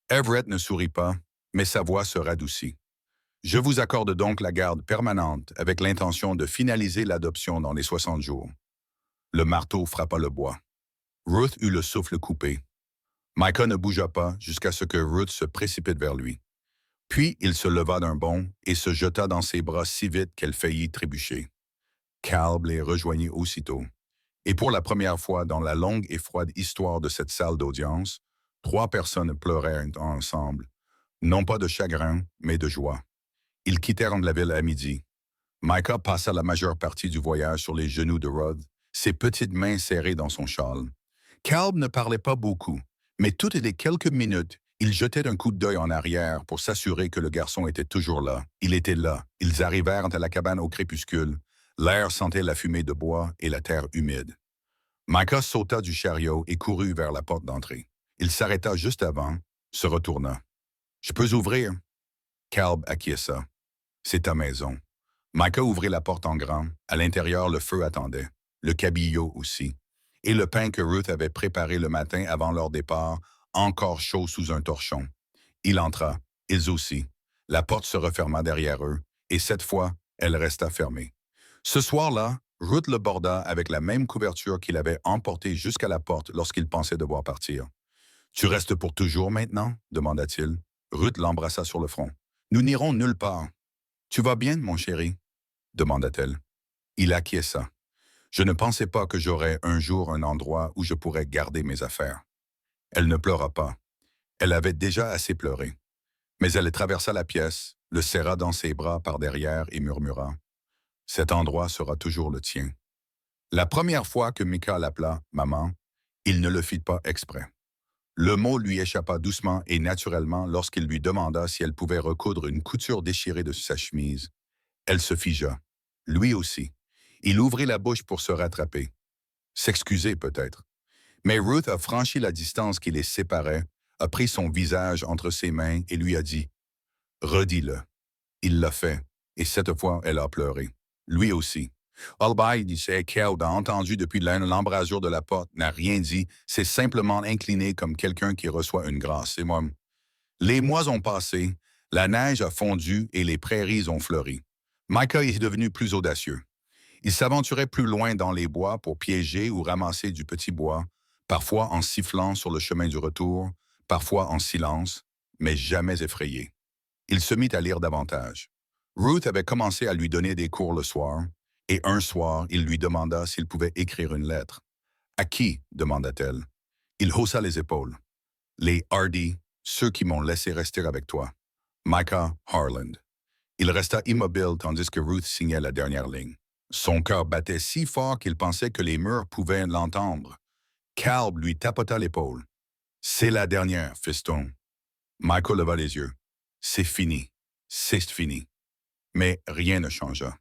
Everett ne sourit pas, mais sa voix se radoucit. « Je vous accorde donc la garde permanente avec l'intention de finaliser l'adoption dans les 60 jours. » Le marteau frappa le bois. Ruth eut le souffle coupé. Micah ne bougea pas jusqu'à ce que Ruth se précipite vers lui. Puis il se leva d'un bond et se jeta dans ses bras si vite qu'elle faillit trébucher. Caleb les rejoignit aussitôt. Et pour la première fois dans la longue et froide histoire de cette salle d'audience, 3 personnes pleurèrent ensemble, non pas de chagrin, mais de joie. Ils quittèrent la ville à midi. Micah passa la majeure partie du voyage sur les genoux de Ruth, ses petites mains serrées dans son châle. Caleb ne parlait pas beaucoup, mais toutes les quelques minutes, il jetait un coup d'œil en arrière pour s'assurer que le garçon était toujours là. Il était là. Ils arrivèrent à la cabane au crépuscule. L'air sentait la fumée de bois et la terre humide. Micah sauta du chariot et courut vers la porte d'entrée. Il s'arrêta juste avant, se retourna. « Je peux ouvrir? » Caleb acquiesça. « C'est ta maison. » Micah ouvrit la porte en grand. À l'intérieur, le feu attendait. Le cabillaud aussi. Et le pain que Ruth avait préparé le matin avant leur départ, encore chaud sous un torchon. Il entra. Ils aussi. La porte se referma derrière eux, et cette fois, elle resta fermée. Ce soir-là, Ruth le borda avec la même couverture qu'il avait emportée jusqu'à la porte lorsqu'il pensait devoir partir. Tu restes pour toujours maintenant demanda-t-il. Ruth l'embrassa sur le front. Nous n'irons nulle part. Tu vas bien, mon chéri demanda-t-elle. Il acquiesça. Je ne pensais pas que j'aurais un jour un endroit où je pourrais garder mes affaires. Elle ne pleura pas. Elle avait déjà assez pleuré. Mais elle traversa la pièce, le serra dans ses bras par derrière et murmura. Cet endroit sera toujours le tien. La première fois que Micah l'appela « maman », il ne le fit pas exprès. Le mot lui échappa doucement et naturellement lorsqu'il lui demanda si elle pouvait recoudre une couture déchirée de sa chemise. Elle se figea. Lui aussi. Il ouvrit la bouche pour se rattraper. S'excuser peut-être. Mais Ruth a franchi la distance qui les séparait, a pris son visage entre ses mains et lui a dit « Redis-le ». Il l'a fait, et cette fois, elle a pleuré. Lui aussi. Alby disait qu'elle a entendu depuis l'embrasure de la porte, n'a rien dit, s'est simplement incliné comme quelqu'un qui reçoit une grâce. Et moi, les mois ont passé, la neige a fondu et les prairies ont fleuri. Micah est devenu plus audacieux. Il s'aventurait plus loin dans les bois pour piéger ou ramasser du petit bois, parfois en sifflant sur le chemin du retour, parfois en silence, mais jamais effrayé. Il se mit à lire davantage. Ruth avait commencé à lui donner des cours le soir, et un soir, il lui demanda s'il pouvait écrire une lettre. « À qui ?» demanda-t-elle. Il haussa les épaules. « Les Hardy, ceux qui m'ont laissé rester avec toi. Micah Harland. » Il resta immobile tandis que Ruth signait la dernière ligne. Son cœur battait si fort qu'il pensait que les murs pouvaient l'entendre. Calb lui tapota l'épaule. « C'est la dernière, fiston. » Michael leva les yeux. « C'est fini. C'est fini. » Mais rien ne changea.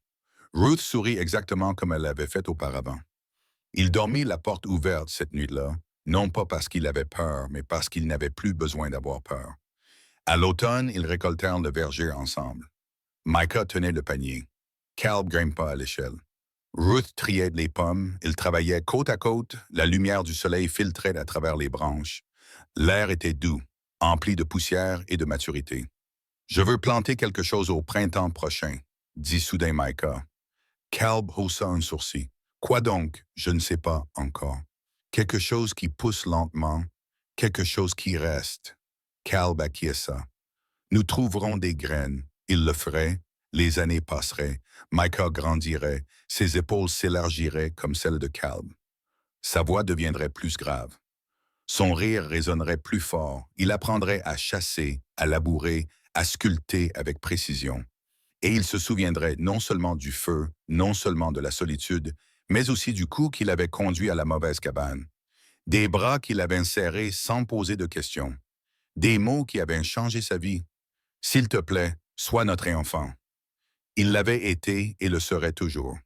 Ruth sourit exactement comme elle l'avait fait auparavant. Il dormit la porte ouverte cette nuit-là, non pas parce qu'il avait peur, mais parce qu'il n'avait plus besoin d'avoir peur. À l'automne, ils récoltèrent le verger ensemble. Micah tenait le panier. Calb grimpa à l'échelle. Ruth triait les pommes, ils travaillaient côte à côte, la lumière du soleil filtrait à travers les branches. L'air était doux, empli de poussière et de maturité. « Je veux planter quelque chose au printemps prochain », dit soudain Micah. Calb haussa un sourcil. « Quoi donc? Je ne sais pas encore. Quelque chose qui pousse lentement, quelque chose qui reste. » Calb acquiesça. « Nous trouverons des graines. » Il le ferait. Les années passeraient. Micah grandirait. Ses épaules s'élargiraient comme celles de Calb. Sa voix deviendrait plus grave. Son rire résonnerait plus fort. Il apprendrait à chasser, à labourer, à sculpter avec précision. Et il se souviendrait non seulement du feu, non seulement de la solitude, mais aussi du coup qu'il avait conduit à la mauvaise cabane. Des bras qu'il avait serrés sans poser de questions. Des mots qui avaient changé sa vie. « S'il te plaît, sois notre enfant. » Il l'avait été et le serait toujours.